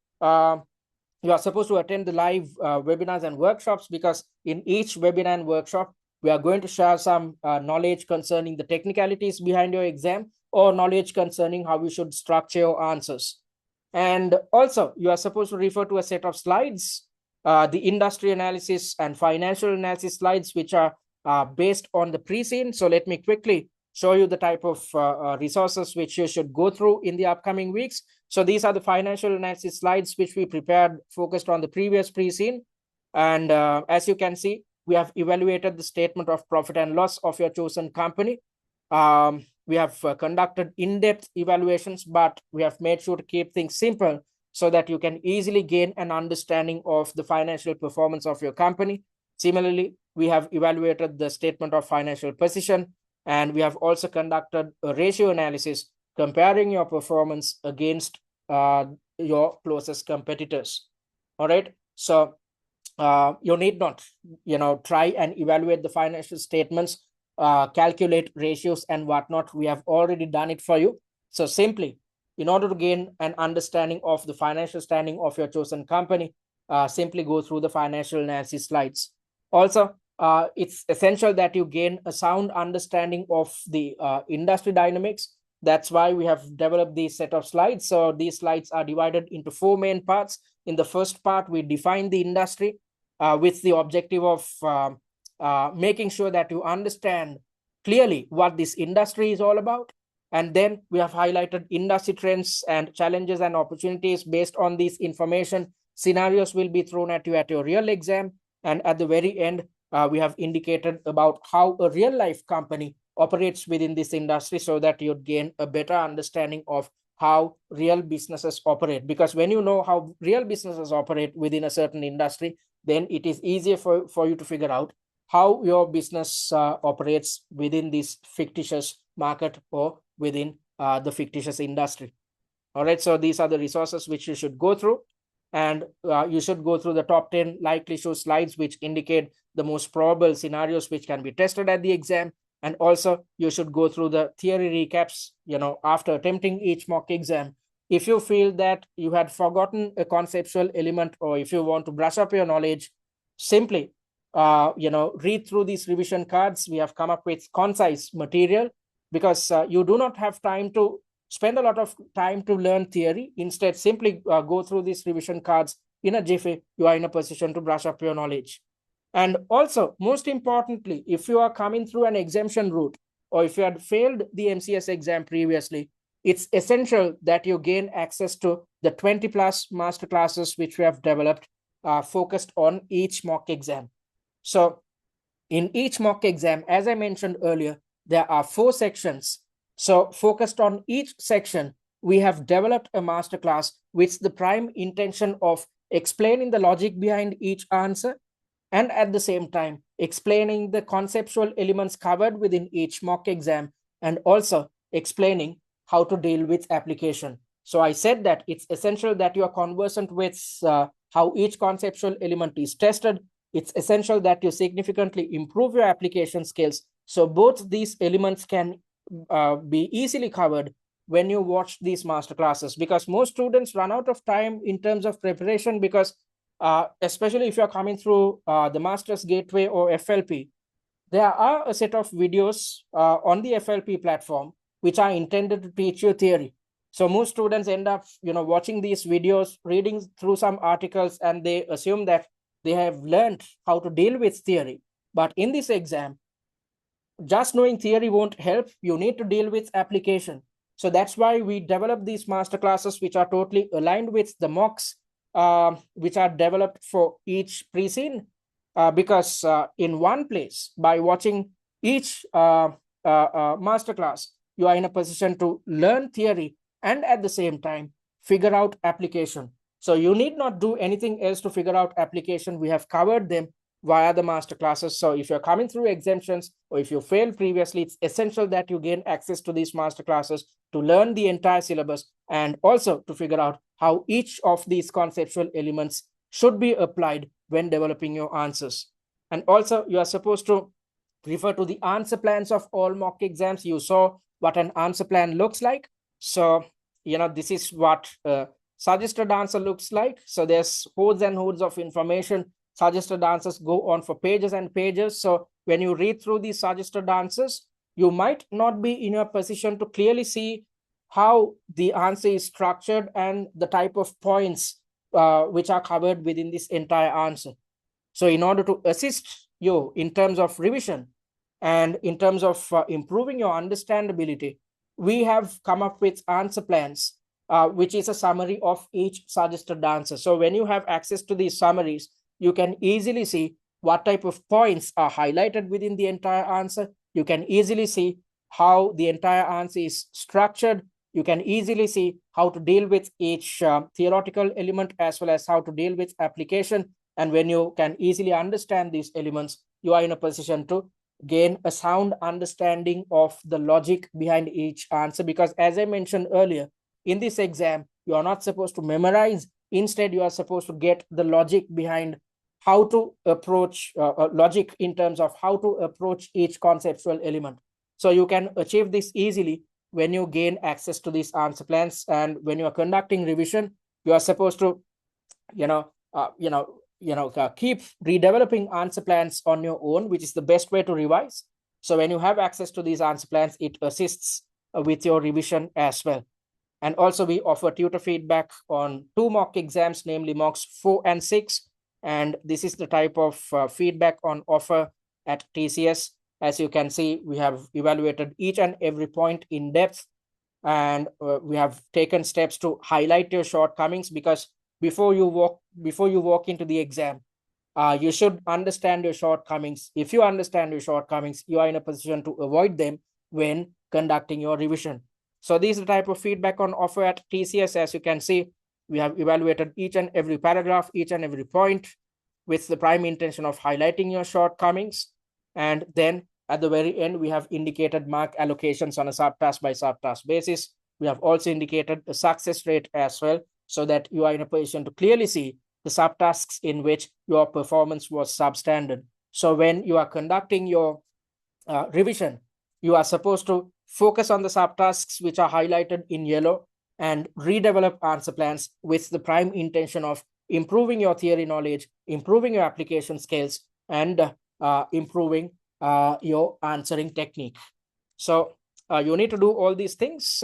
you are supposed to attend the live webinars and workshops, because in each webinar and workshop, we are going to share some knowledge concerning the technicalities behind your exam, or knowledge concerning how you should structure your answers. And also, you are supposed to refer to a set of slides, the industry analysis and financial analysis slides, which are based on the pre-scene. So let me quickly show you the type of resources which you should go through in the upcoming weeks. So these are the financial analysis slides which we prepared focused on the previous pre-scene. And as you can see, we have evaluated the statement of profit and loss of your chosen company. We have conducted in-depth evaluations, but we have made sure to keep things simple so that you can easily gain an understanding of the financial performance of your company. Similarly, we have evaluated the statement of financial position, and we have also conducted a ratio analysis comparing your performance against your closest competitors. All right. So you need not, try and evaluate the financial statements, calculate ratios and whatnot. We have already done it for you. So simply, in order to gain an understanding of the financial standing of your chosen company, simply go through the financial analysis slides. Also, it's essential that you gain a sound understanding of the industry dynamics. That's why we have developed this set of slides. So these slides are divided into 4 main parts. In the first part, we define the industry with the objective of making sure that you understand clearly what this industry is all about. And then we have highlighted industry trends and challenges and opportunities. Based on this information, scenarios will be thrown at you at your real exam. And at the very end, we have indicated about how a real life company operates within this industry, so that you'd gain a better understanding of how real businesses operate. Because when you know how real businesses operate within a certain industry, then it is easier for you to figure out how your business operates within this fictitious market or within the fictitious industry. All right, so these are the resources which you should go through. And you should go through the top 10 likely show slides, which indicate the most probable scenarios which can be tested at the exam. And also, you should go through the theory recaps, after attempting each mock exam. If you feel that you had forgotten a conceptual element, or if you want to brush up your knowledge, simply, read through these revision cards. We have come up with concise material, because you do not have time to spend a lot of time to learn theory. Instead, simply go through these revision cards. In a jiffy, you are in a position to brush up your knowledge. And also, most importantly, if you are coming through an exemption route, or if you had failed the MCS exam previously, it's essential that you gain access to the 20 plus masterclasses which we have developed, focused on each mock exam. So in each mock exam, as I mentioned earlier, there are 4 sections. So focused on each section, we have developed a masterclass with the prime intention of explaining the logic behind each answer, and at the same time explaining the conceptual elements covered within each mock exam, and also explaining how to deal with application. So I said that it's essential that you are conversant with how each conceptual element is tested. It's essential that you significantly improve your application skills. So both these elements can be easily covered when you watch these master classes, because most students run out of time in terms of preparation, because especially if you're coming through the Master's Gateway or FLP, there are a set of videos on the FLP platform which are intended to teach you theory. So most students end up, watching these videos, reading through some articles, and they assume that they have learned how to deal with theory. But in this exam, just knowing theory won't help. You need to deal with application. So that's why we develop these master classes, which are totally aligned with the mocks, which are developed for each pre-scene. Because in one place, by watching each master class, you are in a position to learn theory and at the same time figure out application. So you need not do anything else to figure out application. We have covered them via the master classes. So if you're coming through exemptions or if you failed previously, it's essential that you gain access to these master classes to learn the entire syllabus and also to figure out how each of these conceptual elements should be applied when developing your answers. And also you are supposed to refer to the answer plans of all mock exams. You saw what an answer plan looks like. So, this is what suggested answer looks like. So there's hordes and hordes of information. Suggested answers go on for pages and pages. So when you read through these suggested answers, you might not be in a position to clearly see how the answer is structured and the type of points which are covered within this entire answer. So in order to assist you in terms of revision and in terms of improving your understandability, we have come up with answer plans, which is a summary of each suggested answer. So when you have access to these summaries, you can easily see what type of points are highlighted within the entire answer. You can easily see how the entire answer is structured. You can easily see how to deal with each theoretical element as well as how to deal with application. And when you can easily understand these elements, you are in a position to gain a sound understanding of the logic behind each answer. Because as I mentioned earlier, in this exam, you are not supposed to memorize. Instead, you are supposed to get the logic behind how to approach logic in terms of how to approach each conceptual element. So you can achieve this easily when you gain access to these answer plans. And when you are conducting revision, you are supposed to, keep redeveloping answer plans on your own, which is the best way to revise. So when you have access to these answer plans, it assists with your revision as well. And also we offer tutor feedback on 2 mock exams, namely mocks 4 and 6. And this is the type of feedback on offer at TCS. As you can see, we have evaluated each and every point in depth, and we have taken steps to highlight your shortcomings, because before you walk into the exam, you should understand your shortcomings. If you understand your shortcomings, you are in a position to avoid them when conducting your revision. So these are the type of feedback on offer at TCS. As you can see, we have evaluated each and every paragraph, each and every point, with the prime intention of highlighting your shortcomings. And then at the very end, we have indicated mark allocations on a subtask by subtask basis. We have also indicated a success rate as well, so that you are in a position to clearly see the subtasks in which your performance was substandard. So when you are conducting your revision, you are supposed to focus on the subtasks which are highlighted in yellow and redevelop answer plans with the prime intention of improving your theory knowledge, improving your application skills, and improving your answering technique. So you need to do all these things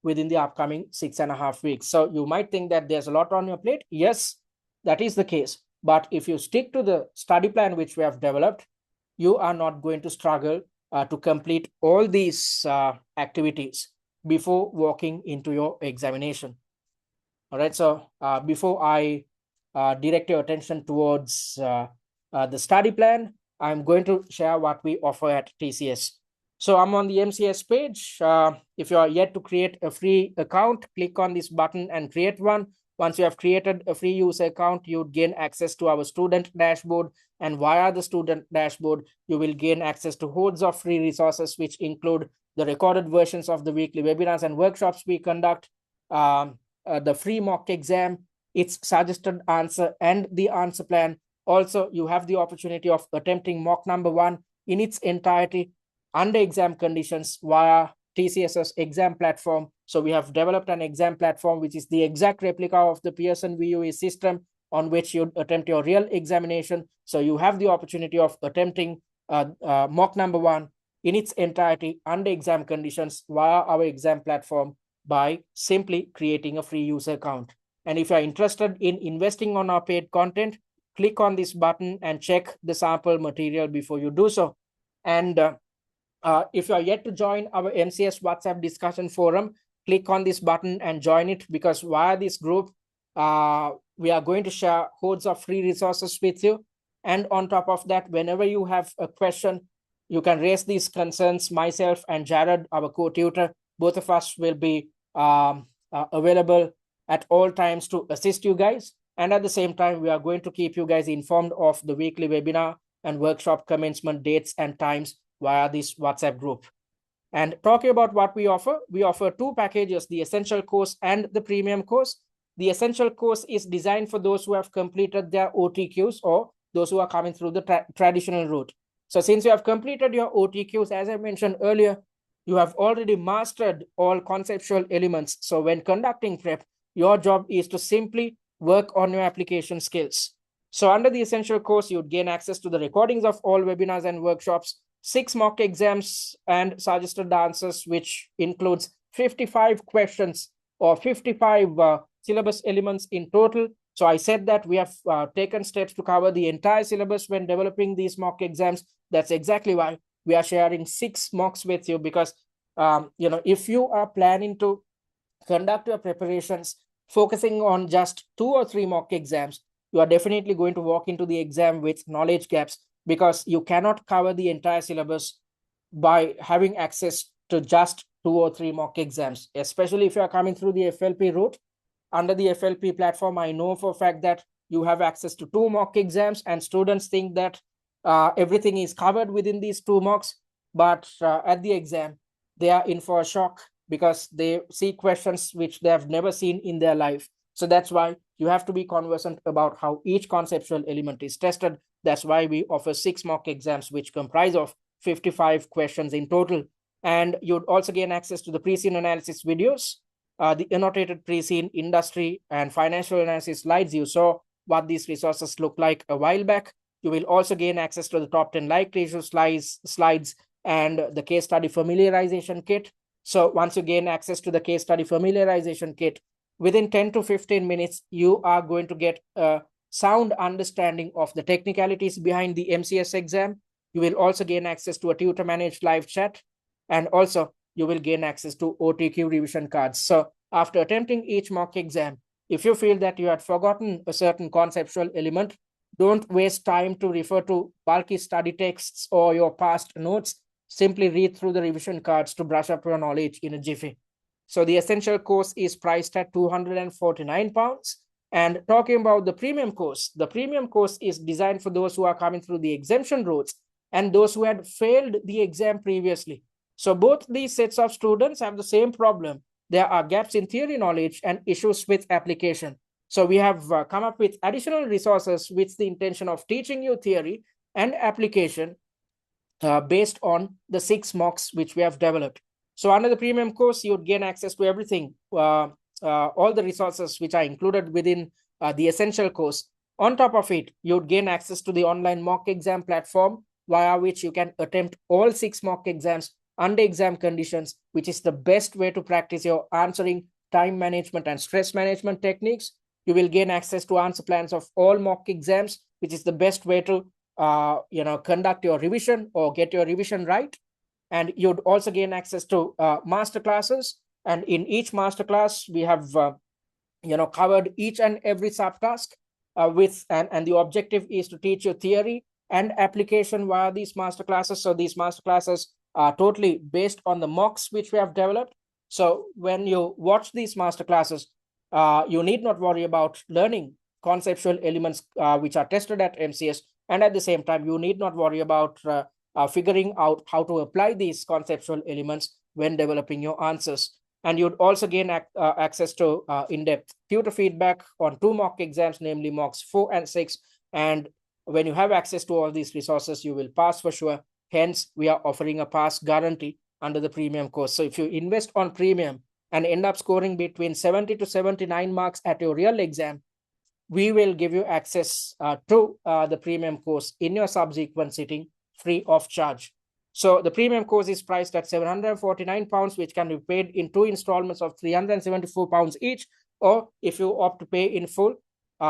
within the upcoming 6.5 weeks. So you might think that there's a lot on your plate. Yes, that is the case. But if you stick to the study plan which we have developed, you are not going to struggle to complete all these activities before walking into your examination. All right, so before I direct your attention towards the study plan, I'm going to share what we offer at TCS. So I'm on the MCS page. If you are yet to create a free account, click on this button and create one. Once you have created a free user account, you would gain access to our student dashboard. And via the student dashboard, you will gain access to hordes of free resources, which include the recorded versions of the weekly webinars and workshops we conduct, the free mock exam, its suggested answer and the answer plan. Also, you have the opportunity of attempting mock number 1 in its entirety under exam conditions via TCS's exam platform. So we have developed an exam platform, which is the exact replica of the Pearson VUE system on which you attempt your real examination. So you have the opportunity of attempting mock number 1 in its entirety under exam conditions via our exam platform by simply creating a free user account. And if you're interested in investing on our paid content, click on this button and check the sample material before you do so. And if you are yet to join our MCS WhatsApp discussion forum, click on this button and join it, because via this group, we are going to share hordes of free resources with you. And on top of that, whenever you have a question, you can raise these concerns. Myself and Jared, our co-tutor, both of us will be available at all times to assist you guys. And at the same time, we are going to keep you guys informed of the weekly webinar and workshop commencement dates and times via this WhatsApp group. And talking about what we offer 2 packages, the essential course and the premium course. The essential course is designed for those who have completed their OTQs or those who are coming through the traditional route. So since you have completed your OTQs, as I mentioned earlier, you have already mastered all conceptual elements. So when conducting prep, your job is to simply work on your application skills. So under the essential course, you would gain access to the recordings of all webinars and workshops, 6 mock exams and suggested answers, which includes 55 questions or 55 syllabus elements in total. So I said that we have taken steps to cover the entire syllabus when developing these mock exams. That's exactly why we are sharing 6 mocks with you, because if you are planning to conduct your preparations focusing on just 2 or 3 mock exams, you are definitely going to walk into the exam with knowledge gaps, because you cannot cover the entire syllabus by having access to just 2 or 3 mock exams, especially if you are coming through the FLP route. Under the FLP platform, I know for a fact that you have access to 2 mock exams, and students think that everything is covered within these 2 mocks, but at the exam, they are in for a shock because they see questions which they have never seen in their life. So that's why you have to be conversant about how each conceptual element is tested. That's why we offer 6 mock exams, which comprise of 55 questions in total. And you'd also gain access to the pre-scene analysis videos, the annotated pre-scene, industry, and financial analysis slides. You saw what these resources look like a while back. You will also gain access to the top 10 likely issue slides and the case study familiarization kit. So once you gain access to the case study familiarization kit, within 10 to 15 minutes, you are going to get a sound understanding of the technicalities behind the MCS exam. You will also gain access to a tutor-managed live chat, and also you will gain access to OTQ revision cards. So after attempting each mock exam, if you feel that you had forgotten a certain conceptual element, don't waste time to refer to bulky study texts or your past notes. Simply read through the revision cards to brush up your knowledge in a jiffy. So the essential course is priced at £249. And talking about the premium course is designed for those who are coming through the exemption routes and those who had failed the exam previously. So both these sets of students have the same problem. There are gaps in theory knowledge and issues with application. So we have come up with additional resources with the intention of teaching you theory and application based on the 6 mocks which we have developed. So under the premium course, you would gain access to everything, all the resources which are included within the essential course. On top of it, you would gain access to the online mock exam platform via which you can attempt all 6 mock exams under exam conditions, which is the best way to practice your answering, time management, and stress management techniques. You will gain access to answer plans of all mock exams, which is the best way to conduct your revision or get your revision right. And you'd also gain access to master classes. And in each masterclass, we have covered each and every subtask and the objective is to teach you theory and application via these masterclasses. So these masterclasses are totally based on the mocks which we have developed. So when you watch these masterclasses, you need not worry about learning conceptual elements which are tested at MCS. And at the same time, you need not worry about figuring out how to apply these conceptual elements when developing your answers. And you'd also gain access to in-depth tutor feedback on 2 mock exams, namely mocks 4 and 6. And when you have access to all these resources, you will pass for sure. Hence, we are offering a pass guarantee under the premium course. So if you invest on premium and end up scoring between 70 to 79 marks at your real exam, we will give you access to the premium course in your subsequent sitting free of charge. So the premium course is priced at £749, which can be paid in 2 installments of £374 each, or if you opt to pay in full,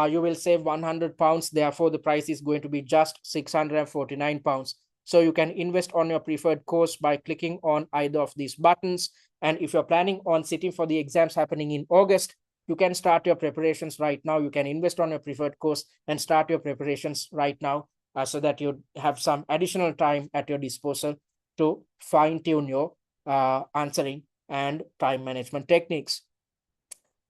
you will save £100. Therefore, the price is going to be just £649. So you can invest on your preferred course by clicking on either of these buttons. And if you're planning on sitting for the exams happening in August, you can start your preparations right now. You can invest on your preferred course and start your preparations right now so that you have some additional time at your disposal to fine-tune your answering and time management techniques.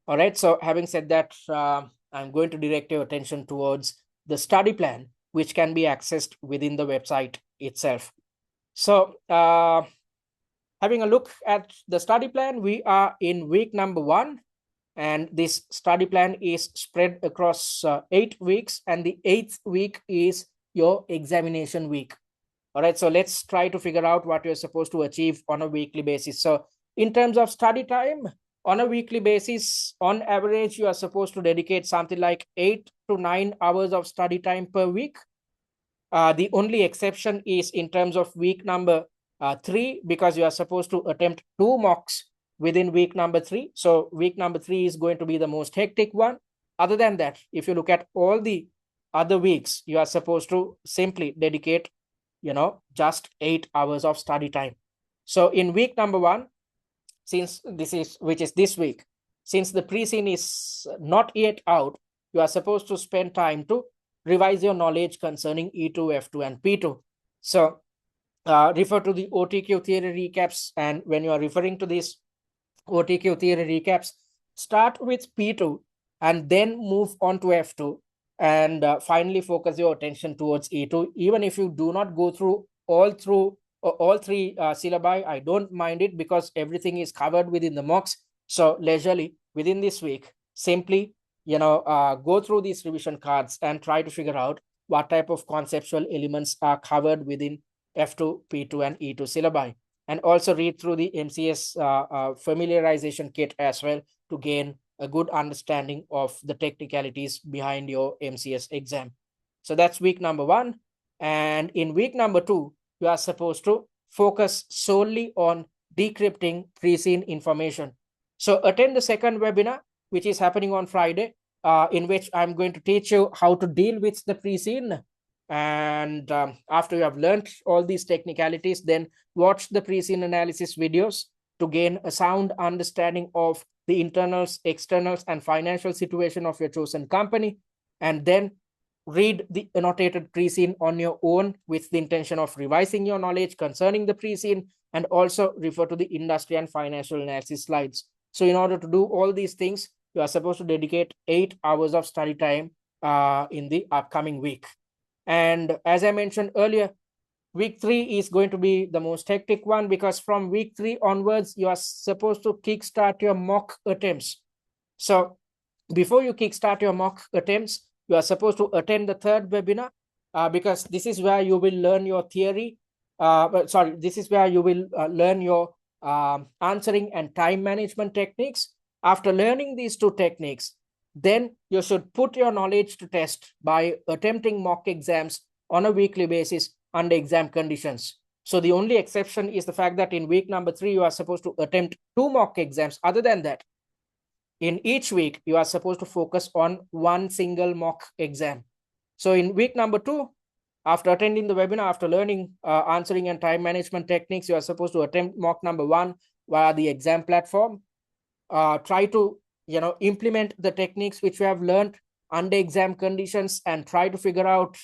All right, so having said that, I'm going to direct your attention towards the study plan, which can be accessed within the website itself. So having a look at the study plan, we are in week number 1. And this study plan is spread across 8 weeks, and the 8th week is your examination week. All right, so let's try to figure out what you're supposed to achieve on a weekly basis. So in terms of study time, on a weekly basis, on average, you are supposed to dedicate something like 8 to 9 hours of study time per week. The only exception is in terms of week number 3, because you are supposed to attempt 2 mocks within week number 3. So week number 3 is going to be the most hectic one. Other than that, if you look at all the other weeks, you are supposed to simply dedicate, just 8 hours of study time. So in week number 1, which is this week, since the pre-scene is not yet out, you are supposed to spend time to revise your knowledge concerning E2, F2, and P2. So refer to the OTQ theory recaps. And when you are referring to these OTQ theory recaps, start with P2 and then move on to F2, and finally focus your attention towards E2. Even if you do not go through all 3 syllabi, I don't mind it, because everything is covered within the mocks. So leisurely within this week, simply go through these revision cards and try to figure out what type of conceptual elements are covered within F2, P2, and E2 syllabi. And also read through the MCS familiarization kit as well to gain a good understanding of the technicalities behind your MCS exam. So that's week number 1. And in week number 2, you are supposed to focus solely on decrypting pre-scene information. So attend the second webinar, which is happening on Friday, in which I'm going to teach you how to deal with the pre-scene. And after you have learned all these technicalities, then watch the pre-scene analysis videos to gain a sound understanding of the internals, externals, and financial situation of your chosen company. And then read the annotated pre-scene on your own with the intention of revising your knowledge concerning the pre-scene, and also refer to the industry and financial analysis slides. So in order to do all these things, you are supposed to dedicate 8 hours of study time in the upcoming week. And as I mentioned earlier, week 3 is going to be the most hectic one, because from week 3 onwards, you are supposed to kickstart your mock attempts. So before you kickstart your mock attempts, you are supposed to attend the 3rd webinar, because this is where you will learn your theory. This is where you will learn your answering and time management techniques. After learning these 2 techniques, then you should put your knowledge to test by attempting mock exams on a weekly basis under exam conditions. So the only exception is the fact that in week number 3, you are supposed to attempt 2 mock exams. Other than that, in each week, you are supposed to focus on 1 single mock exam. So in week number 2, after attending the webinar, after learning answering and time management techniques, you are supposed to attempt mock number 1 via the exam platform. Try to implement the techniques which we have learned under exam conditions, and try to figure out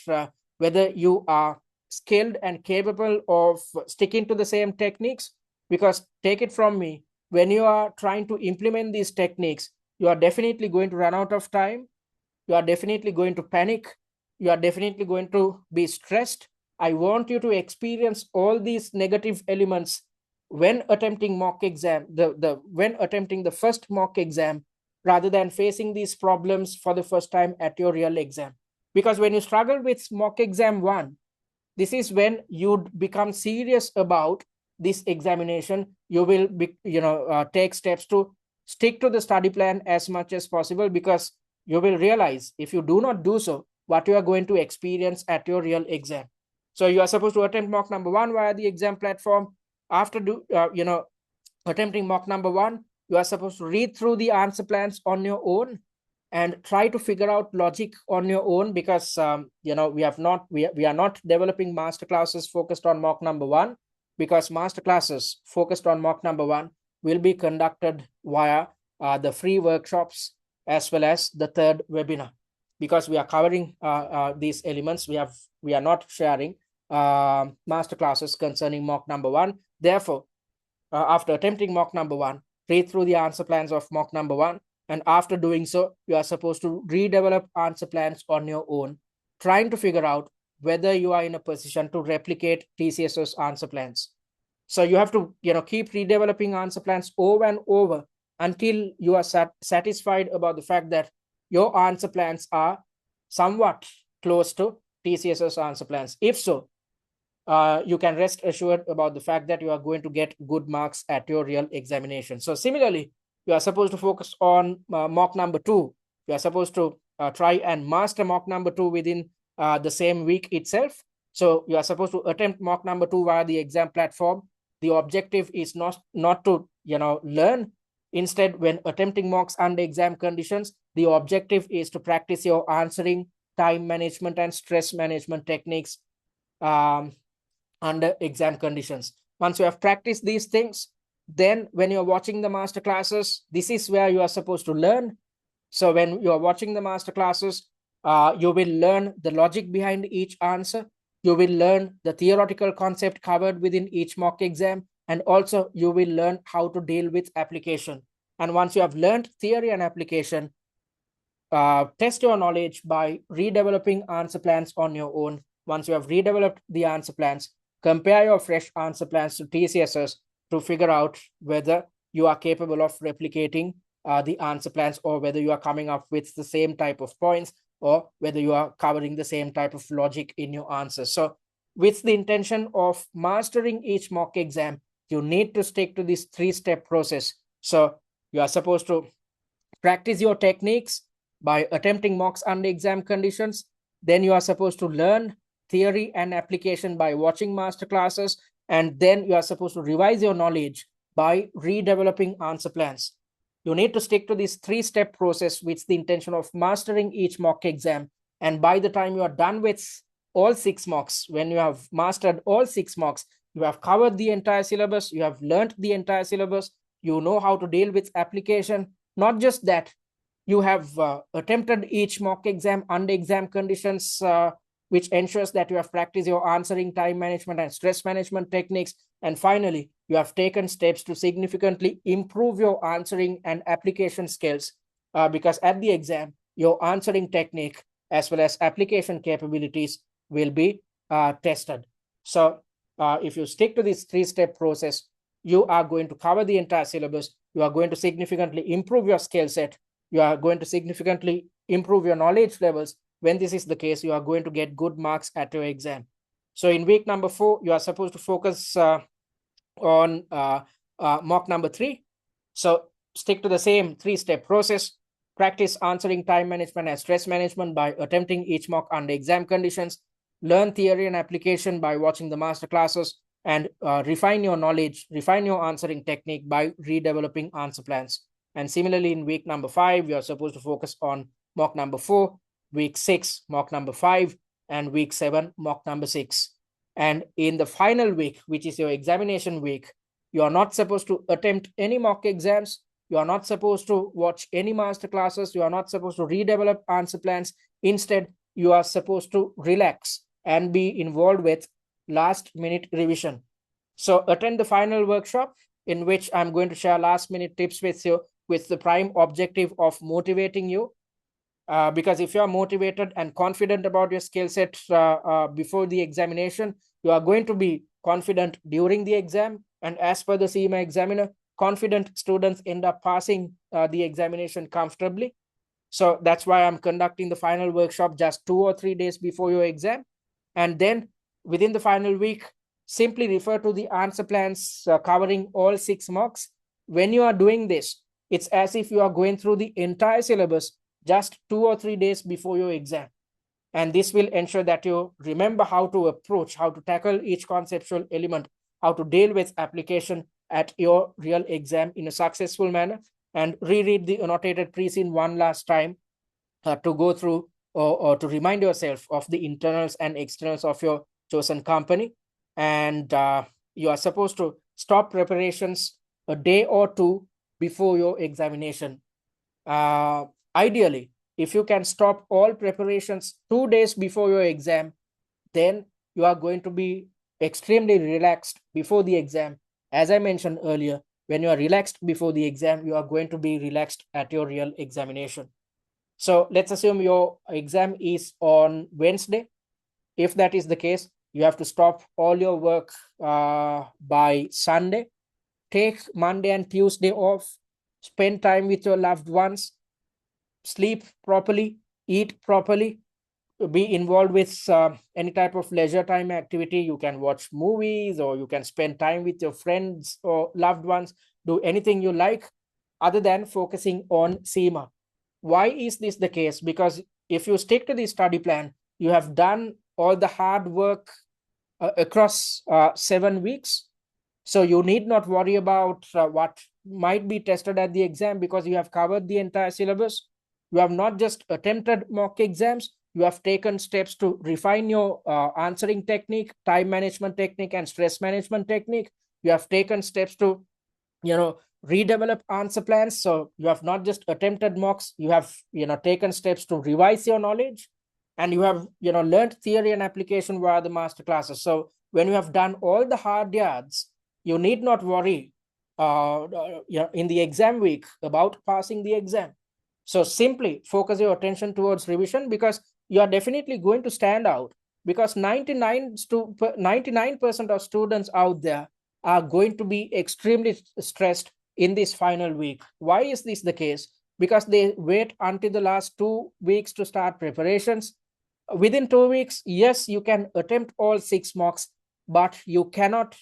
whether you are skilled and capable of sticking to the same techniques. Because take it from me, when you are trying to implement these techniques, you are definitely going to run out of time. You are definitely going to panic. You are definitely going to be stressed. I want you to experience all these negative elements when attempting mock exam, when attempting the first mock exam, rather than facing these problems for the first time at your real exam. Because when you struggle with mock exam 1, this is when you become serious about this examination. You will be, take steps to stick to the study plan as much as possible, because you will realize if you do not do so, what you are going to experience at your real exam. So you are supposed to attempt mock number 1 via the exam platform. After attempting mock number 1, you are supposed to read through the answer plans on your own and try to figure out logic on your own, because we are not developing master classes focused on mock number 1, because master classes focused on mock number 1 will be conducted via the free workshops as well as the third webinar. Because we are covering these elements, we are not sharing master classes concerning mock number 1. Therefore, after attempting mock number 1, read through the answer plans of mock number 1, and after doing so, you are supposed to redevelop answer plans on your own, trying to figure out whether you are in a position to replicate TCS's answer plans. So you have to keep redeveloping answer plans over and over until you are satisfied about the fact that your answer plans are somewhat close to TCS's answer plans. If so, you can rest assured about the fact that you are going to get good marks at your real examination. So similarly, you are supposed to focus on mock number 2. You are supposed to try and master mock number 2 within the same week itself. So you are supposed to attempt mock number 2 via the exam platform. The objective is not to learn. Instead, when attempting mocks under exam conditions, the objective is to practice your answering, time management, and stress management techniques under exam conditions. Once you have practiced these things, then when you're watching the master classes, this is where you are supposed to learn. So when you are watching the master classes, you will learn the logic behind each answer. You will learn the theoretical concept covered within each mock exam, and also you will learn how to deal with application. And once you have learned theory and application, test your knowledge by redeveloping answer plans on your own. Once you have redeveloped the answer plans, compare your fresh answer plans to TCS's to figure out whether you are capable of replicating the answer plans, or whether you are coming up with the same type of points, or whether you are covering the same type of logic in your answers. So with the intention of mastering each mock exam, you need to stick to this 3-step process. So you are supposed to practice your techniques by attempting mocks under exam conditions. Then you are supposed to learn theory and application by watching master classes, and then you are supposed to revise your knowledge by redeveloping answer plans. You need to stick to this 3-step process with the intention of mastering each mock exam. And by the time you are done with all 6 mocks, when you have mastered all 6 mocks, you have covered the entire syllabus, you have learned the entire syllabus, you know how to deal with application. Not just that, you have attempted each mock exam under exam conditions, which ensures that you have practiced your answering, time management, and stress management techniques. And finally, you have taken steps to significantly improve your answering and application skills, because at the exam, your answering technique as well as application capabilities will be tested. So if you stick to this 3-step process, you are going to cover the entire syllabus. You are going to significantly improve your skill set. You are going to significantly improve your knowledge levels. When this is the case, you are going to get good marks at your exam. So in week number 4, you are supposed to focus on mock number 3. So stick to the same 3-step process. Practice answering, time management, and stress management by attempting each mock under exam conditions. Learn theory and application by watching the master classes, and refine your knowledge, refine your answering technique by redeveloping answer plans. And similarly, in week number 5, you are supposed to focus on mock number 4, week 6, mock number 5, and week 7, mock number 6. And in the final week, which is your examination week, you are not supposed to attempt any mock exams. You are not supposed to watch any master classes. You are not supposed to redevelop answer plans. Instead, you are supposed to relax and be involved with last minute revision. So attend the final workshop, in which I'm going to share last minute tips with you, with the prime objective of motivating you. Because if you are motivated and confident about your skill set before the examination, you are going to be confident during the exam. And as per the CIMA examiner, confident students end up passing the examination comfortably. So that's why I'm conducting the final workshop just 2 or 3 days before your exam. And then within the final week, simply refer to the answer plans covering all 6 mocks. When you are doing this, it's as if you are going through the entire syllabus just 2 or 3 days before your exam. And this will ensure that you remember how to approach, how to tackle each conceptual element, how to deal with application at your real exam in a successful manner, and reread the annotated pre-scene one last time to go through or to remind yourself of the internals and externals of your chosen company. And you are supposed to stop preparations a day or two before your examination. Ideally, if you can stop all preparations 2 days before your exam, then you are going to be extremely relaxed before the exam. As I mentioned earlier, when you are relaxed before the exam, you are going to be relaxed at your real examination. So let's assume your exam is on Wednesday. If that is the case, you have to stop all your work by Sunday. Take Monday and Tuesday off. Spend time with your loved ones. Sleep properly. Eat properly. Be involved with any type of leisure time activity. You can watch movies, or you can spend time with your friends or loved ones. Do anything you like other than focusing on CIMA. Why is this the case? Because if you stick to the study plan, you have done all the hard work across 7 weeks. So you need not worry about what might be tested at the exam, because you have covered the entire syllabus. You have not just attempted mock exams, you have taken steps to refine your answering technique, time management technique, and stress management technique. You have taken steps to, redevelop answer plans. So you have not just attempted mocks, you have, taken steps to revise your knowledge, and you have, learned theory and application via the master classes. So when you have done all the hard yards, you need not worry in the exam week about passing the exam. So simply focus your attention towards revision, because you are definitely going to stand out, because 99% of students out there are going to be extremely stressed in this final week. Why is this the case? Because they wait until the last 2 weeks to start preparations. Within 2 weeks, yes, you can attempt all 6 mocks, but you cannot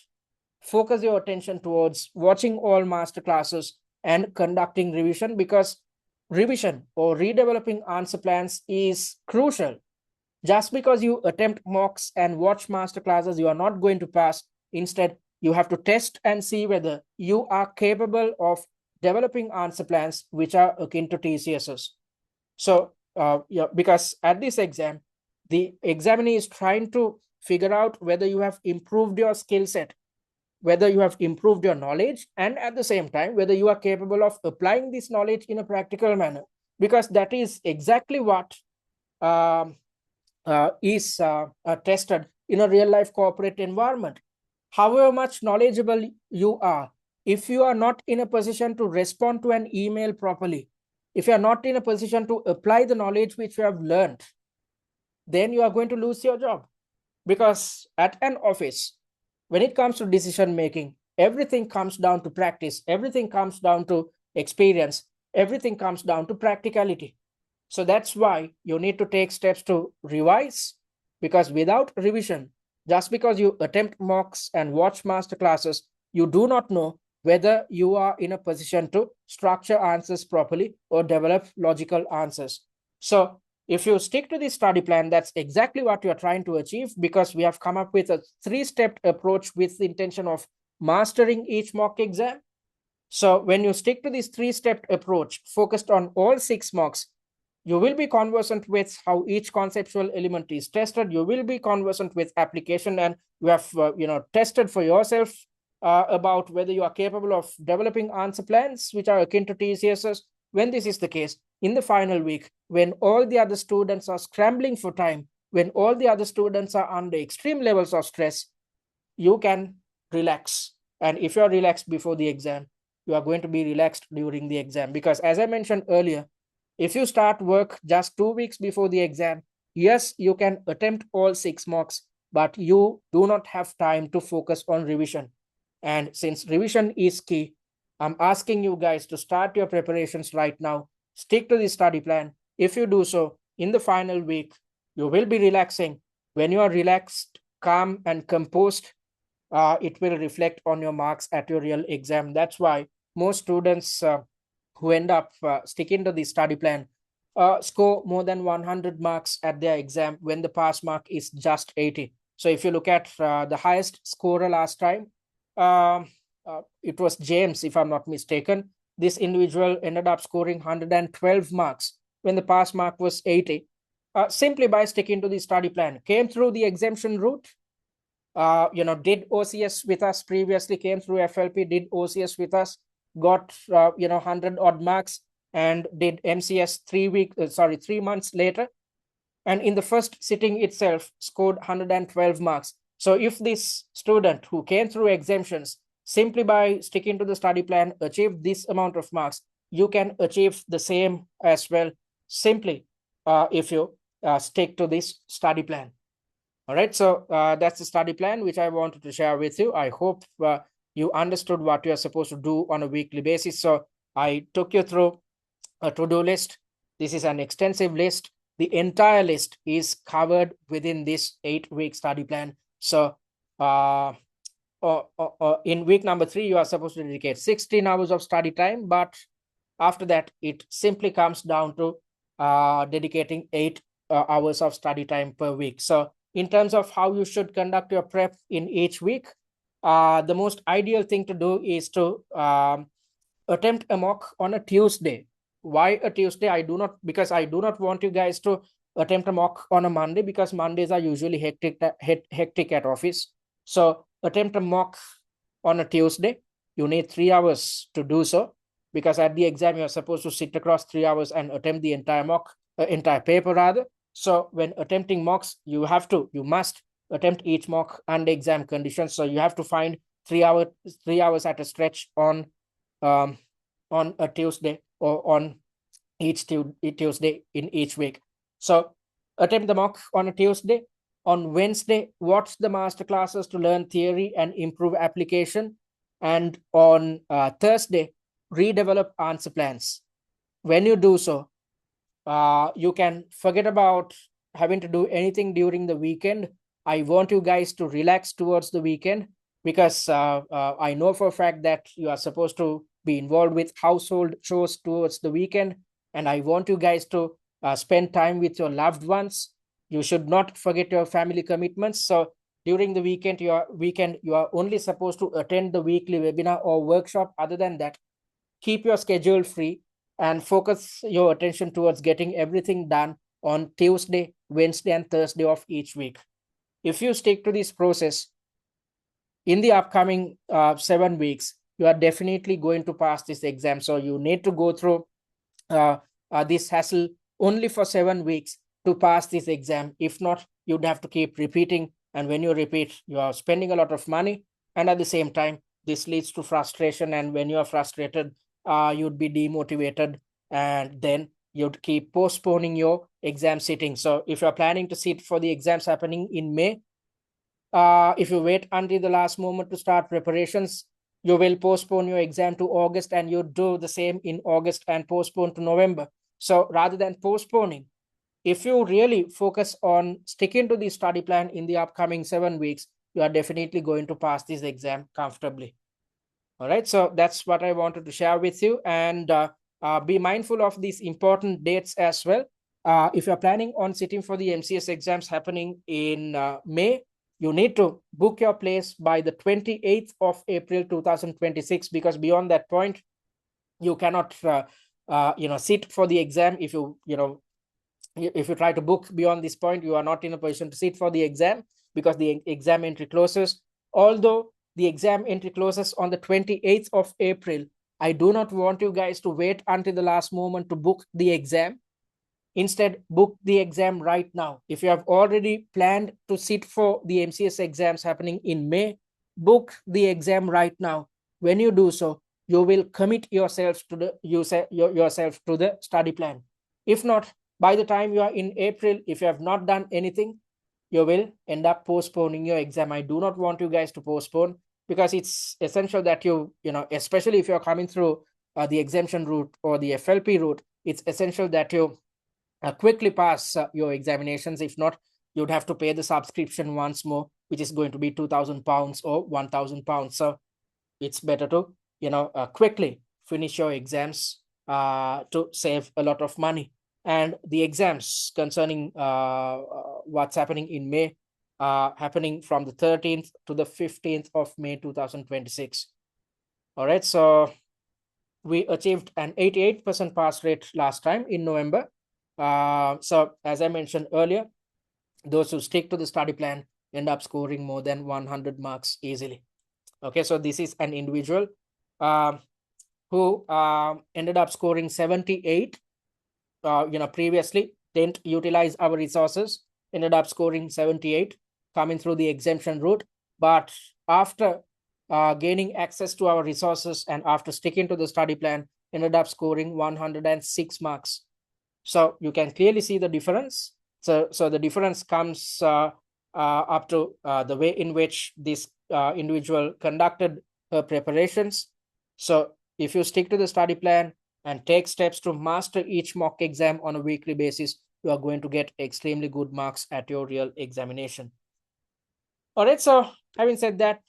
focus your attention towards watching all master classes and conducting revision, because revision or redeveloping answer plans is crucial. Just because you attempt mocks and watch master classes, you are not going to pass. Instead, you have to test and see whether you are capable of developing answer plans which are akin to TCSs. So, because at this exam, the examiner is trying to figure out whether you have improved your skill set, whether you have improved your knowledge, and at the same time, whether you are capable of applying this knowledge in a practical manner, because that is exactly what is tested in a real life corporate environment. However much knowledgeable you are, if you are not in a position to respond to an email properly, if you are not in a position to apply the knowledge which you have learned, then you are going to lose your job. Because at an office, when it comes to decision making, everything comes down to practice, everything comes down to experience, everything comes down to practicality. So that's why you need to take steps to revise, because without revision, just because you attempt mocks and watch master classes, you do not know whether you are in a position to structure answers properly or develop logical answers. So if you stick to the study plan, that's exactly what you're trying to achieve, because we have come up with a 3-step approach with the intention of mastering each mock exam. So when you stick to this 3-step approach focused on all 6 mocks, you will be conversant with how each conceptual element is tested. You will be conversant with application, and you have tested for yourself about whether you are capable of developing answer plans which are akin to TCSs. When this is the case, in the final week, when all the other students are scrambling for time, when all the other students are under extreme levels of stress, you can relax. And if you're relaxed before the exam, you are going to be relaxed during the exam. Because as I mentioned earlier, if you start work just 2 weeks before the exam, yes, you can attempt all 6 mocks, but you do not have time to focus on revision. And since revision is key, I'm asking you guys to start your preparations right now. Stick to the study plan. If you do so, in the final week, you will be relaxing. When you are relaxed, calm, and composed, it will reflect on your marks at your real exam. That's why most students who end up sticking to the study plan score more than 100 marks at their exam when the pass mark is just 80. So if you look at the highest scorer last time, um, it was James, if I'm not mistaken. This individual ended up scoring 112 marks when the pass mark was 80, simply by sticking to the study plan. Came through the exemption route, did OCS with us previously, came through FLP, did OCS with us, got 100 odd marks, and did MCS 3 months later, and in the first sitting itself scored 112 marks. So if this student who came through exemptions simply by sticking to the study plan achieved this amount of marks, you can achieve the same as well, simply if you stick to this study plan. All right, so that's the study plan which I wanted to share with you. I hope you understood what you're supposed to do on a weekly basis. So I took you through a to-do list. This is an extensive list. The entire list is covered within this 8-week study plan. So in week number 3, you are supposed to dedicate 16 hours of study time, but after that, it simply comes down to dedicating 8 hours of study time per week. So in terms of how you should conduct your prep in each week, the most ideal thing to do is to attempt a mock on a Tuesday. Why a Tuesday? Because I do not want you guys to attempt a mock on a Monday, because Mondays are usually hectic at office. So attempt a mock on a Tuesday. You need 3 hours to do so, because at the exam you're supposed to sit across 3 hours and attempt the entire paper rather. So when attempting mocks, you must attempt each mock under exam conditions. So you have to find 3 hours at a stretch on a Tuesday, or on each Tuesday in each week. So attempt the mock on a Tuesday. On Wednesday, watch the master classes to learn theory and improve application. And on Thursday, redevelop answer plans. When you do so, you can forget about having to do anything during the weekend. I want you guys to relax towards the weekend, because I know for a fact that you are supposed to be involved with household chores towards the weekend, and I want you guys to spend time with your loved ones. You should not forget your family commitments. So during the weekend, you are only supposed to attend the weekly webinar or workshop. Other than that, keep your schedule free and focus your attention towards getting everything done on Tuesday, Wednesday, and Thursday of each week. If you stick to this process, in the upcoming 7 weeks, you are definitely going to pass this exam. So you need to go through this hassle only for 7 weeks to pass this exam. If not, you'd have to keep repeating. And when you repeat, you are spending a lot of money. And at the same time, this leads to frustration. And when you are frustrated, you'd be demotivated. And then you'd keep postponing your exam sitting. So if you're planning to sit for the exams happening in May, if you wait until the last moment to start preparations, you will postpone your exam to August, and you do the same in August and postpone to November. So rather than postponing, if you really focus on sticking to the study plan in the upcoming 7 weeks, you are definitely going to pass this exam comfortably. All right, so that's what I wanted to share with you. And be mindful of these important dates as well. If you're planning on sitting for the MCS exams happening in May, you need to book your place by the 28th of April 2026, because beyond that point, you cannot sit for the exam. If you try to book beyond this point, you are not in a position to sit for the exam, because the exam entry closes. Although the exam entry closes on the 28th of April, I do not want you guys to wait until the last moment to book the exam. Instead, book the exam right now. If you have already planned to sit for the MCS exams happening in May, book the exam right now. When you do so, you will commit yourself to the study plan. If not, by the time you are in April, if you have not done anything, you will end up postponing your exam. I do not want you guys to postpone. because it's essential that you know, especially if you're coming through the exemption route or the FLP route, it's essential that you quickly pass your examinations. If not, you'd have to pay the subscription once more, which is going to be £2,000 or £1,000. So it's better to, you know, quickly finish your exams to save a lot of money. And the exams concerning what's happening in May, happening from the 13th to the 15th of May 2026. All right, so we achieved an 88% pass rate last time in November. So as I mentioned earlier, those who stick to the study plan end up scoring more than 100 marks easily. Okay, so this is an individual who ended up scoring 78. Previously didn't utilize our resources, ended up scoring 78, coming through the exemption route. But after gaining access to our resources and after sticking to the study plan, ended up scoring 106 marks. So you can clearly see the difference. So the difference comes up to the way in which this individual conducted her preparations. So if you stick to the study plan and take steps to master each mock exam on a weekly basis, you are going to get extremely good marks at your real examination. All right, so having said that,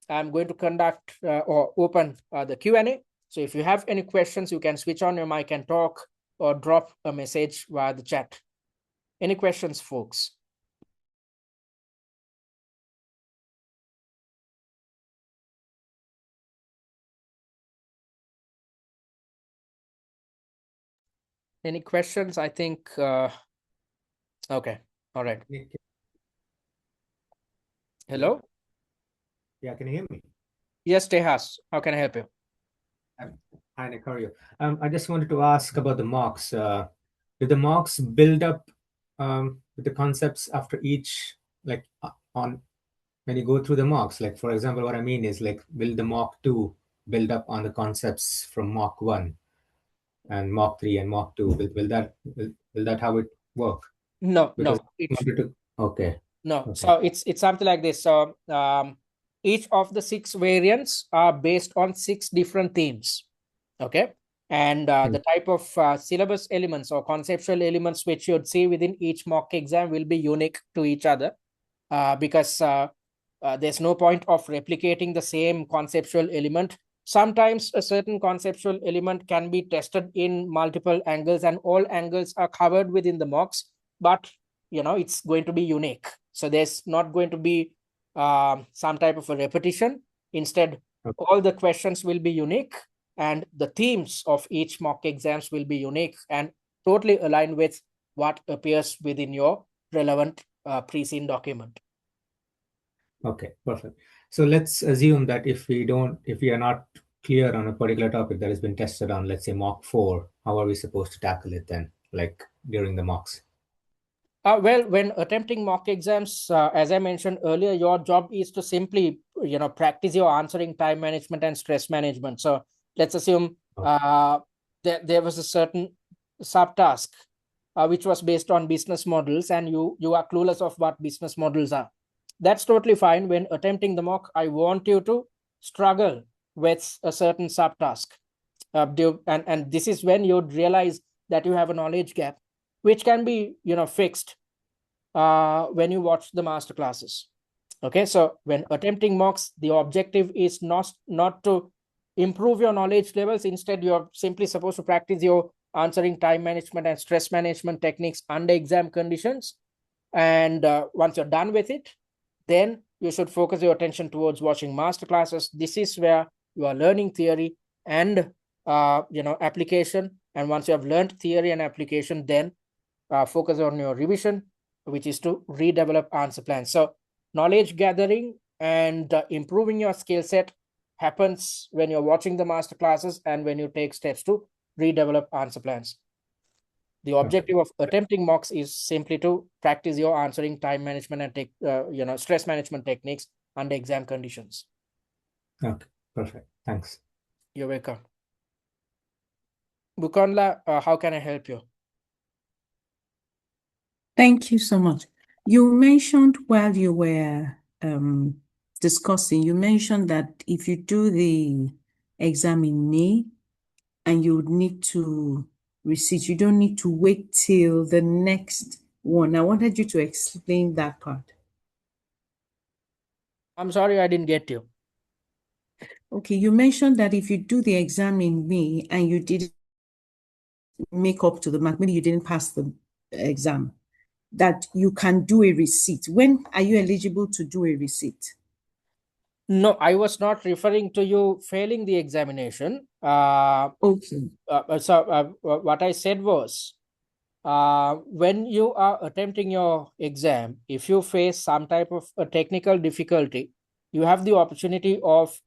I'm going to conduct or open the Q&A. So if you have any questions, you can switch on your mic and talk or drop a message via the chat. Any questions, folks? Any questions? I think, okay. All right. Hello? Yeah, can you hear me? Yes, Tehas. How can I help you? Hi, Nick, how are you? I just wanted to ask about the mocks. Do the mocks build up with the concepts after each, like on when you go through the mocks? Like, for example, what I mean is, like, will the mock 2 build up on the concepts from mock 1 and mock 3 and mock 2? Will that how it work? No, Because no. okay. No, Okay. so it's something like this. So each of the 6 variants are based on 6 different themes. Okay. And the type of syllabus elements or conceptual elements which you'd see within each mock exam will be unique to each other, because there's no point of replicating the same conceptual element. Sometimes a certain conceptual element can be tested in multiple angles and all angles are covered within the mocks, but it's going to be unique. So there's not going to be some type of a repetition. Instead, all the questions will be unique and the themes of each mock exams will be unique and totally aligned with what appears within your relevant pre-seen document. Okay, perfect. So let's assume that if we are not clear on a particular topic that has been tested on, let's say mock 4, how are we supposed to tackle it then, like during the mocks? Well, when attempting mock exams, as I mentioned earlier, your job is to simply, practice your answering time management and stress management. So let's assume there was a certain subtask which was based on business models, and you are clueless of what business models are. That's totally fine. When attempting the mock, I want you to struggle with a certain subtask. And this is when you'd realize that you have a knowledge gap, which can be fixed when you watch the master classes. Okay, so when attempting mocks, the objective is not to improve your knowledge levels. Instead, you're simply supposed to practice your answering time management and stress management techniques under exam conditions. And once you're done with it, then you should focus your attention towards watching master classes. This is where you are learning theory and application. And once you have learned theory and application, then focus on your revision, which is to redevelop answer plans. So knowledge gathering and improving your skill set happens when you're watching the master classes and when you take steps to redevelop answer plans. The objective of attempting mocks is simply to practice your answering time management and take stress management techniques under exam conditions. Okay, perfect. Thanks. You're welcome. Bukonla, how can I help you? Thank you so much. You mentioned while you were discussing, you mentioned that if you do the exam in May and you would need to receipt, you don't need to wait till the next one. I wanted you to explain that part. I'm sorry, I didn't get you. Okay, you mentioned that if you do the exam in May and you didn't make up to the mark, maybe you didn't pass the exam, that you can do a receipt. When are you eligible to do a receipt? No, I was not referring to you failing the examination. Okay. What I said was, when you are attempting your exam, if you face some type of a technical difficulty, you have the opportunity of,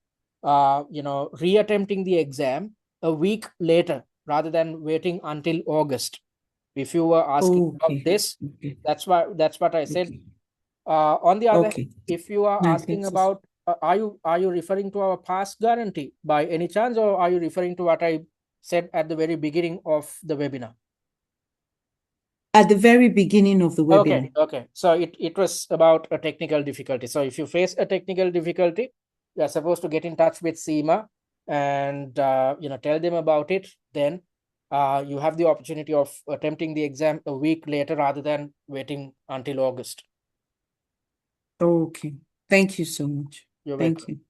reattempting the exam a week later rather than waiting until August. If you were asking about Okay. this, Okay. that's what I said. Okay. On the other hand, Okay. if you are I asking get it. about, are you referring to our past guarantee by any chance, or are you referring to what I said at the very beginning of the webinar? At the very beginning of the webinar. Okay. So it was about a technical difficulty. So if you face a technical difficulty, you are supposed to get in touch with CIMA and tell them about it. Then you have the opportunity of attempting the exam a week later rather than waiting until August. Okay. Thank you so much. You're Thank welcome. you.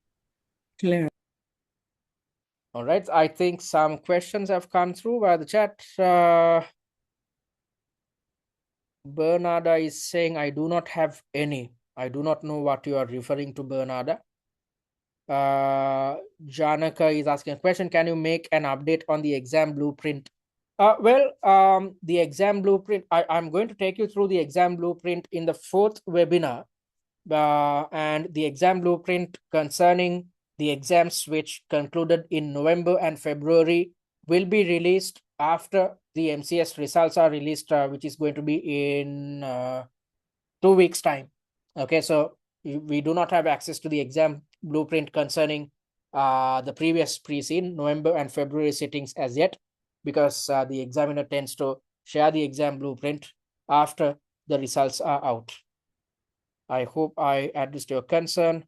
Clear. All right. I think some questions have come through via the chat. Bernarda is saying, I do not have any. I do not know what you are referring to, Bernarda. Janaka is asking a question. Can you make an update on the exam blueprint? The exam blueprint, I'm going to take you through the exam blueprint in the 4th webinar. And the exam blueprint concerning the exams which concluded in November and February will be released after the MCS results are released, which is going to be in 2 weeks' time. Okay, so we do not have access to the exam blueprint concerning the previous pre-scene, November and February sittings as yet, because the examiner tends to share the exam blueprint after the results are out. I hope I addressed your concern.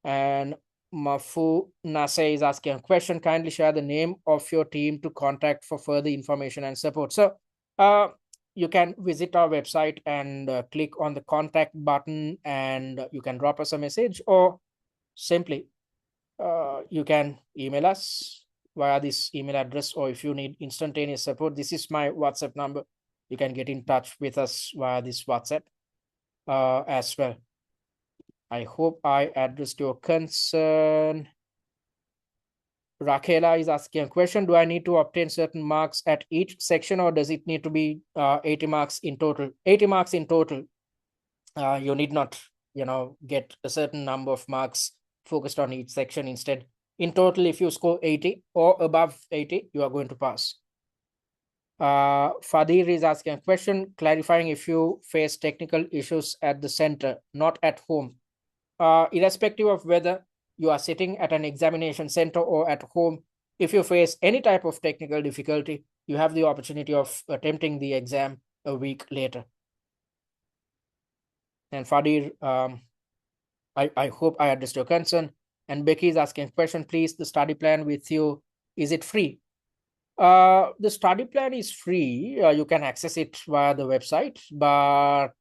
And Mafu Nase is asking a question. Kindly share the name of your team to contact for further information and support. So you can visit our website and click on the contact button, and you can drop us a message, or simply you can email us via this email address, or if you need instantaneous support, this is my WhatsApp number. You can get in touch with us via this WhatsApp as well. I hope I addressed your concern. Raquela is asking a question. Do I need to obtain certain marks at each section, or does it need to be 80 marks in total? 80 marks in total. You need not, get a certain number of marks focused on each section. Instead, in total, if you score 80 or above 80, you are going to pass. Fadir is asking a question, clarifying if you face technical issues at the center, not at home. Irrespective of whether you are sitting at an examination center or at home, if you face any type of technical difficulty, you have the opportunity of attempting the exam a week later. And Fadir, I hope I addressed your concern. And Becky is asking a question, please, the study plan with you, is it free? The study plan is free. You can access it via the website, but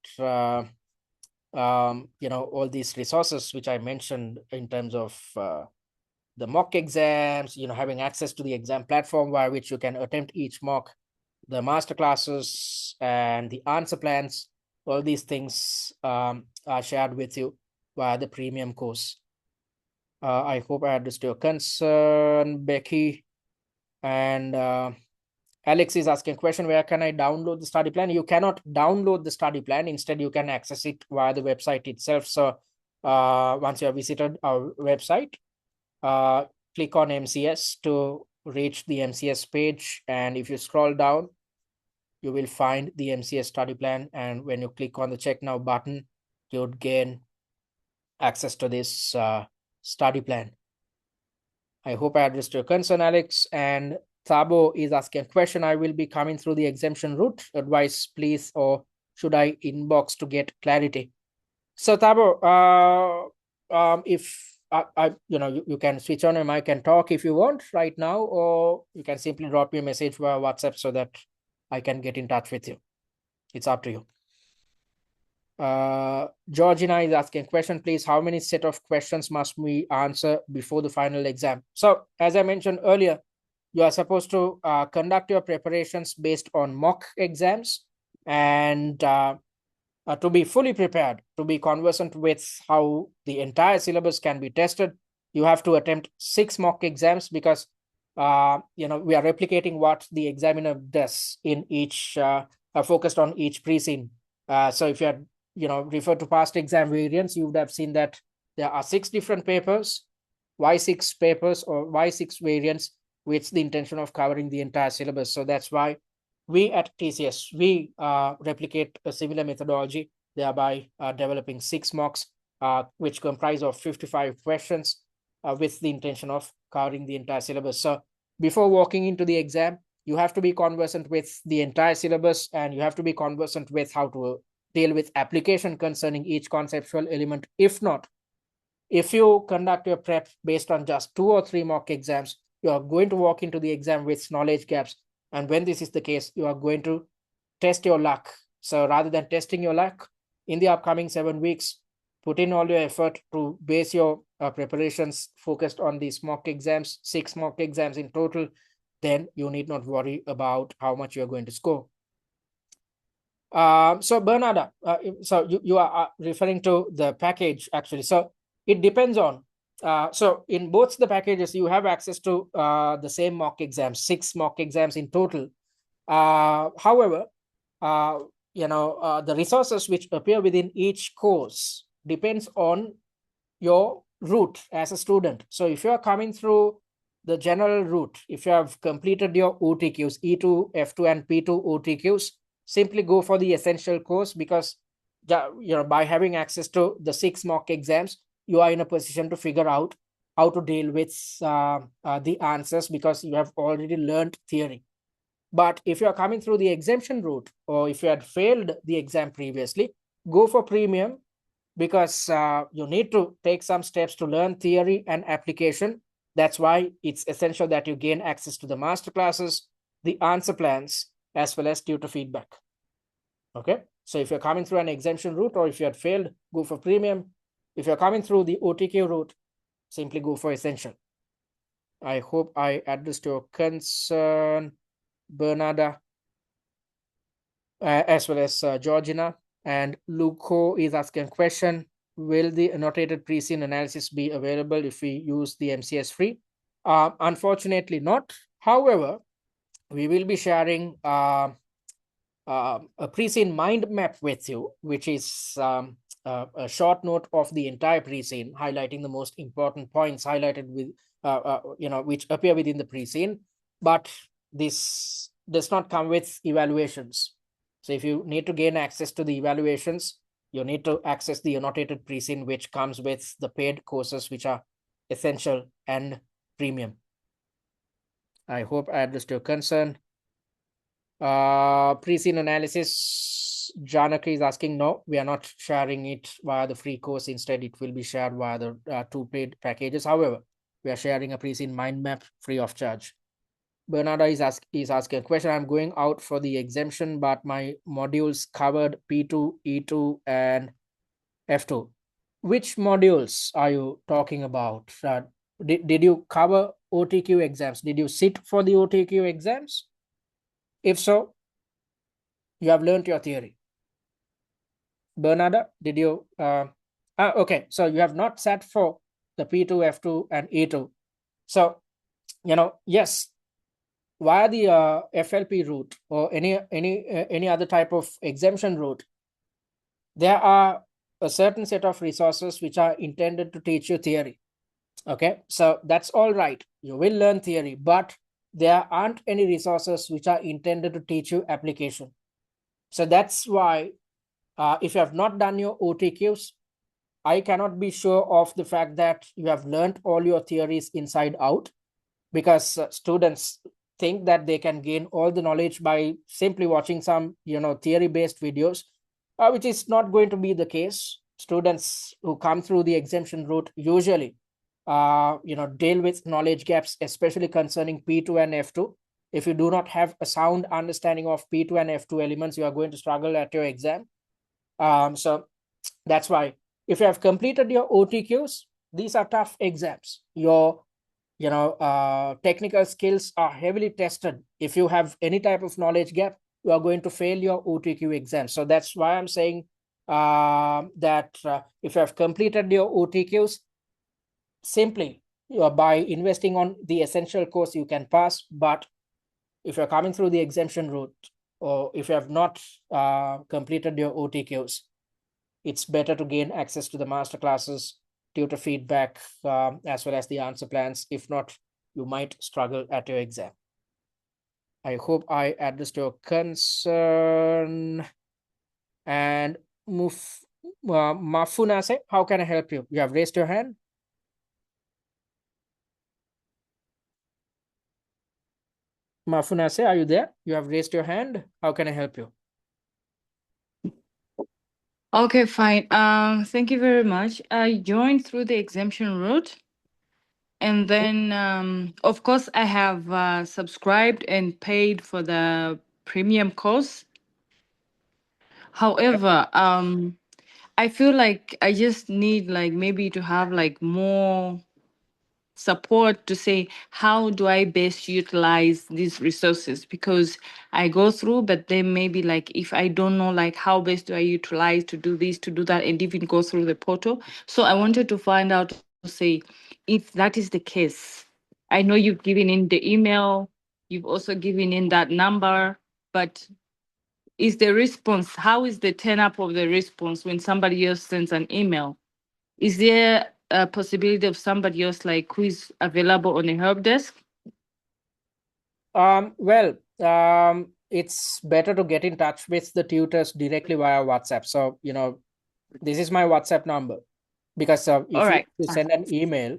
all these resources which I mentioned in terms of the mock exams, having access to the exam platform via which you can attempt each mock, the master classes and the answer plans, all these things are shared with you via the premium course. I hope I addressed your concern, Becky. And Alex is asking a question, where can I download the study plan? You cannot download the study plan. Instead, you can access it via the website itself. So once you have visited our website, click on MCS to reach the MCS page. And if you scroll down, you will find the MCS study plan. And when you click on the check now button, you would gain access to this study plan. I hope I addressed your concern, Alex. And Thabo is asking a question. I will be coming through the exemption route. Advice, please, or should I inbox to get clarity? So, Thabo, if you can switch on your mic and talk if you want right now, or you can simply drop me a message via WhatsApp so that I can get in touch with you. It's up to you. Georgina is asking a question, please. How many set of questions must we answer before the final exam? So as I mentioned earlier, you are supposed to conduct your preparations based on mock exams, and to be fully prepared, to be conversant with how the entire syllabus can be tested, you have to attempt 6 mock exams, because we are replicating what the examiner does in each focused on each pre-scene. So if you had refer to past exam variants, you would have seen that there are 6 different papers, Y6 papers or Y6 variants, with the intention of covering the entire syllabus. So that's why we at TCS, we replicate a similar methodology, thereby developing 6 mocks, which comprise of 55 questions, with the intention of covering the entire syllabus. So before walking into the exam, you have to be conversant with the entire syllabus, and you have to be conversant with how to deal with application concerning each conceptual element. If not, if you conduct your prep based on just 2 or 3 mock exams, you are going to walk into the exam with knowledge gaps. And when this is the case, you are going to test your luck. So rather than testing your luck in the upcoming 7 weeks, put in all your effort to base your preparations focused on these mock exams, 6 mock exams in total. Then you need not worry about how much you're going to score. So Bernarda, so you are referring to the package actually. So it depends on, so in both the packages, you have access to the same mock exams, 6 mock exams in total. However, the resources which appear within each course depends on your route as a student. So if you are coming through the general route, if you have completed your OTQs, E2, F2 and P2 OTQs, simply go for the essential course, because by having access to the 6 mock exams, you are in a position to figure out how to deal with the answers, because you have already learned theory. But if you are coming through the exemption route, or if you had failed the exam previously, go for premium, because you need to take some steps to learn theory and application. That's why it's essential that you gain access to the master classes, the answer plans, as well as tutor feedback. Okay, so if you're coming through an exemption route, or if you had failed, go for premium. If you're coming through the OTQ route, simply go for essential. I hope I addressed your concern, Bernarda, as well as Georgina. And Luco is asking a question, will the annotated pre-scene analysis be available if we use the MCS free? Unfortunately not. However, we will be sharing a pre-scene mind map with you, which is a short note of the entire pre-scene, highlighting the most important points highlighted with, which appear within the pre-scene. But this does not come with evaluations. So if you need to gain access to the evaluations, you need to access the annotated pre-scene, which comes with the paid courses, which are essential and premium. I hope I addressed your concern. Pre-scene analysis, Janaki is asking, no, we are not sharing it via the free course. Instead, it will be shared via the 2 paid packages. However, we are sharing a pre-scene mind map free of charge. Bernarda is asking a question. I'm going out for the exemption, but my modules covered P2, E2, and F2. Which modules are you talking about? Did you cover OTQ exams? Did you sit for the OTQ exams? If so, you have learned your theory. Bernarda, did you? Okay, so you have not sat for the P2, F2, and E2. So, yes, via the FLP route or any other type of exemption route, there are a certain set of resources which are intended to teach you theory. Okay, so that's all right. You will learn theory, but there aren't any resources which are intended to teach you application. So that's why if you have not done your OTQs, I cannot be sure of the fact that you have learned all your theories inside out, because students think that they can gain all the knowledge by simply watching some theory-based videos, which is not going to be the case. students who come through the exemption route usually, deal with knowledge gaps, especially concerning P2 and F2. If you do not have a sound understanding of P2 and F2 elements, you are going to struggle at your exam. So that's why if you have completed your OTQs, these are tough exams. Your technical skills are heavily tested. If you have any type of knowledge gap, you are going to fail your OTQ exam. So that's why I'm saying that if you have completed your OTQs, simply by investing on the essential course, you can pass. But if you're coming through the exemption route, or if you have not completed your OTQs, it's better to gain access to the master classes, tutor feedback, as well as the answer plans. If not, you might struggle at your exam. I hope I addressed your concern. And Mafunase, how can I help you? You have raised your hand. Mafunase, are you there? You have raised your hand. How can I help you? Okay, fine. Thank you very much. I joined through the exemption route. And then, of course, I have subscribed and paid for the premium course. However, I feel like I just need like maybe to have like more support to say how do I best utilize these resources, because I go through, but then maybe like if I don't know like how best do I utilize to do this, to do that, and even go through the portal. So I wanted to find out to say if that is the case. I know you've given in the email, you've also given in that number, but is the response, how is the turn up of the response when somebody else sends an email? Is there a possibility of somebody else like who is available on the help desk? It's better to get in touch with the tutors directly via WhatsApp. So, this is my WhatsApp number, because if you send an email,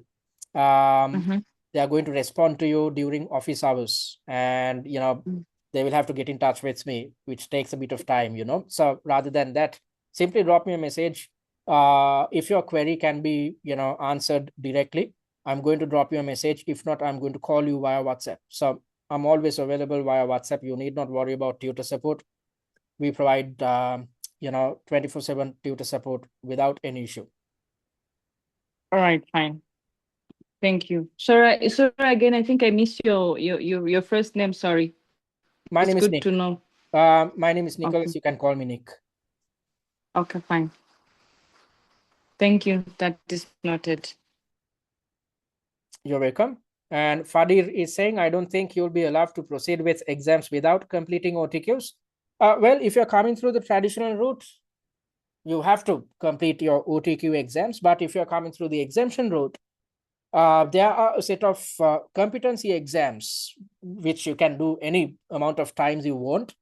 they are going to respond to you during office hours, and they will have to get in touch with me, which takes a bit of time. So rather than that, simply drop me a message. If your query can be answered directly, I'm going to drop you a message. If not, I'm going to call you via WhatsApp. So I'm always available via WhatsApp. You need not worry about tutor support. We provide 24/7 tutor support without any issue. All right, fine. Thank you. Sorry, again, I think I missed your first name. Sorry. My name is Nick. Good to know. My name is Nicholas. Okay. You can call me Nick. Okay, fine. Thank you. That is noted. You're welcome. And Fadir is saying, I don't think you'll be allowed to proceed with exams without completing OTQs. Well, if you're coming through the traditional route, you have to complete your OTQ exams. But if you're coming through the exemption route, there are a set of competency exams, which you can do any amount of times you want.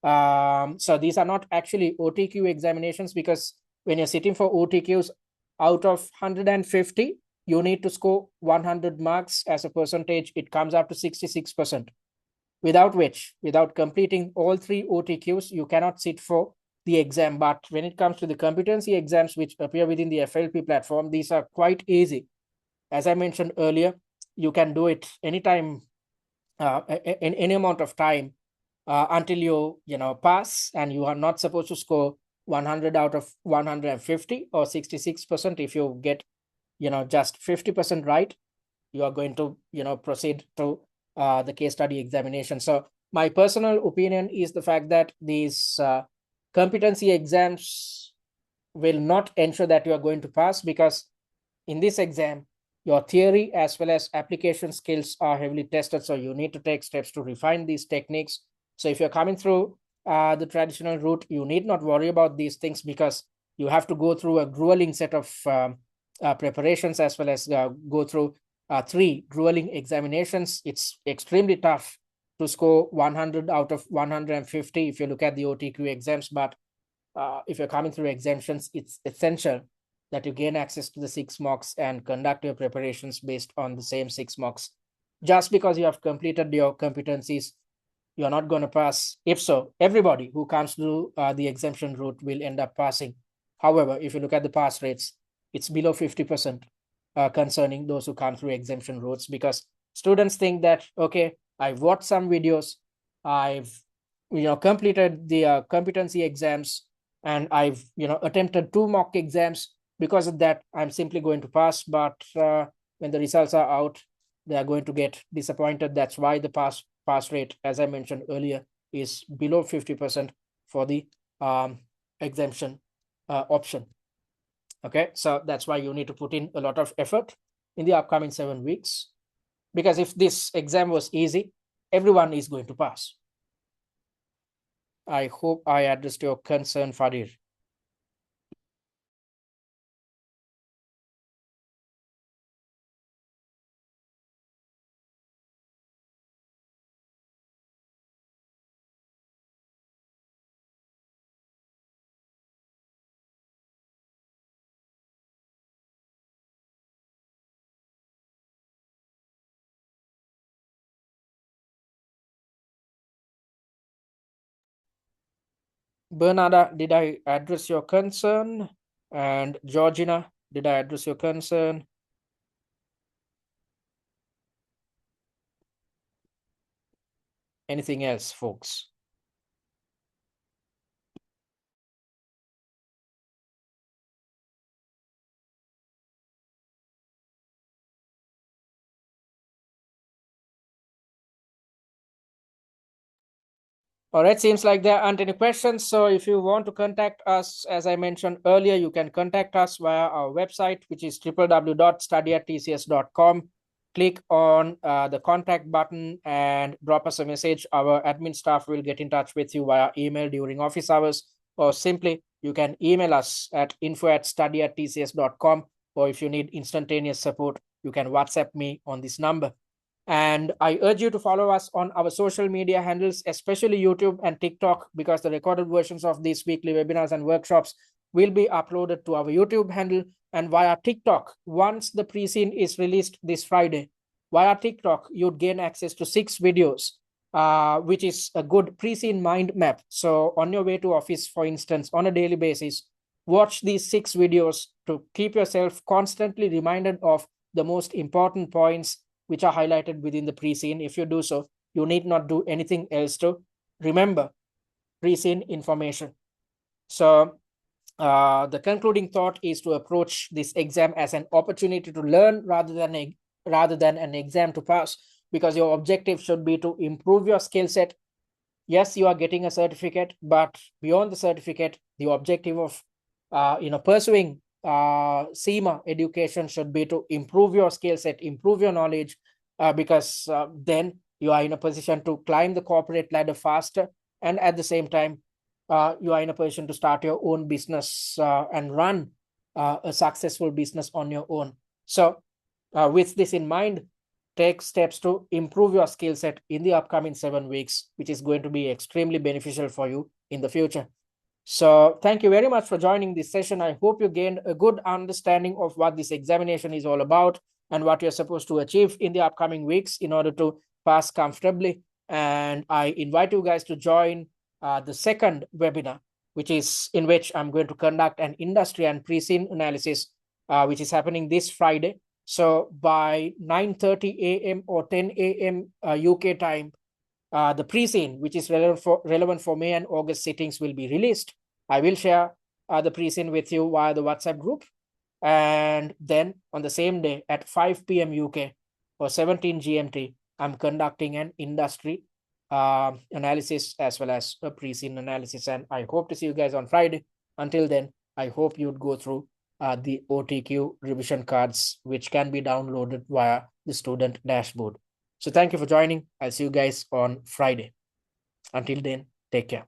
So these are not actually OTQ examinations, because when you're sitting for OTQs, out of 150, you need to score 100 marks as a percentage. It comes up to 66%. Without completing all 3 OTQs, you cannot sit for the exam. But when it comes to the competency exams, which appear within the FLP platform, these are quite easy. As I mentioned earlier, you can do it anytime, in any amount of time, until you pass, and you are not supposed to score 100 out of 150 or 66%. If you get just 50% right, you are going to proceed to the case study examination. So my personal opinion is the fact that these competency exams will not ensure that you are going to pass, because in this exam, your theory as well as application skills are heavily tested. So you need to take steps to refine these techniques. So if you're coming through the traditional route, you need not worry about these things, because you have to go through a grueling set of preparations, as well as go through 3 grueling examinations. It's extremely tough to score 100 out of 150 if you look at the OTQ exams. But if you're coming through exemptions, it's essential that you gain access to the 6 mocks and conduct your preparations based on the same 6 mocks. Just because you have completed your competencies, you're not going to pass. If so, everybody who comes through the exemption route will end up passing However, if you look at the pass rates, it's below 50% concerning those who come through exemption routes, because students think that, okay, I've watched some videos, I've completed the competency exams, and I've attempted 2 mock exams. Because of that, I'm simply going to pass. But when the results are out, they are going to get disappointed. That's why the pass rate, as I mentioned earlier, is below 50% for the exemption option. Okay, so that's why you need to put in a lot of effort in the upcoming 7 weeks, because if this exam was easy, everyone is going to pass. I hope I addressed your concern, Fadir. Bernarda, did I address your concern? And Georgina, did I address your concern? Anything else, folks? All right, seems like there aren't any questions. So if you want to contact us, as I mentioned earlier, you can contact us via our website, which is www.study@tcs.com. Click on the contact button and drop us a message. Our admin staff will get in touch with you via email during office hours, or simply you can email us at info@study@tcs.com. Or if you need instantaneous support, you can WhatsApp me on this number. And I urge you to follow us on our social media handles, especially YouTube and TikTok, because the recorded versions of these weekly webinars and workshops will be uploaded to our YouTube handle and via TikTok. Once the pre-scene is released this Friday, via TikTok, you'd gain access to 6 videos, which is a good pre-scene mind map. So on your way to office, for instance, on a daily basis, watch these 6 videos to keep yourself constantly reminded of the most important points which are highlighted within the pre-scene. If you do so, you need not do anything else to remember pre-scene information. So the concluding thought is to approach this exam as an opportunity to learn rather than an exam to pass, because your objective should be to improve your skill set. Yes, you are getting a certificate, but beyond the certificate, the objective of pursuing CIMA education should be to improve your skill set, improve your knowledge, because then you are in a position to climb the corporate ladder faster, and at the same time, you are in a position to start your own business and run a successful business on your own. So with this in mind, take steps to improve your skill set in the upcoming 7 weeks, which is going to be extremely beneficial for you in the future. So thank you very much for joining this session. I hope you gained a good understanding of what this examination is all about and what you're supposed to achieve in the upcoming weeks in order to pass comfortably. And I invite you guys to join the second webinar, which is in which I'm going to conduct an industry and pre-scene analysis, which is happening this Friday. So by 9:30 a.m. or 10 a.m. UK time, the pre-scene, which is relevant for May and August sittings, will be released. I will share the pre-scene with you via the WhatsApp group. And then on the same day at 5 p.m. UK or 17 GMT, I'm conducting an industry analysis as well as a pre-scene analysis. And I hope to see you guys on Friday. Until then, I hope you'd go through the OTQ revision cards, which can be downloaded via the student dashboard. So thank you for joining. I'll see you guys on Friday. Until then, take care.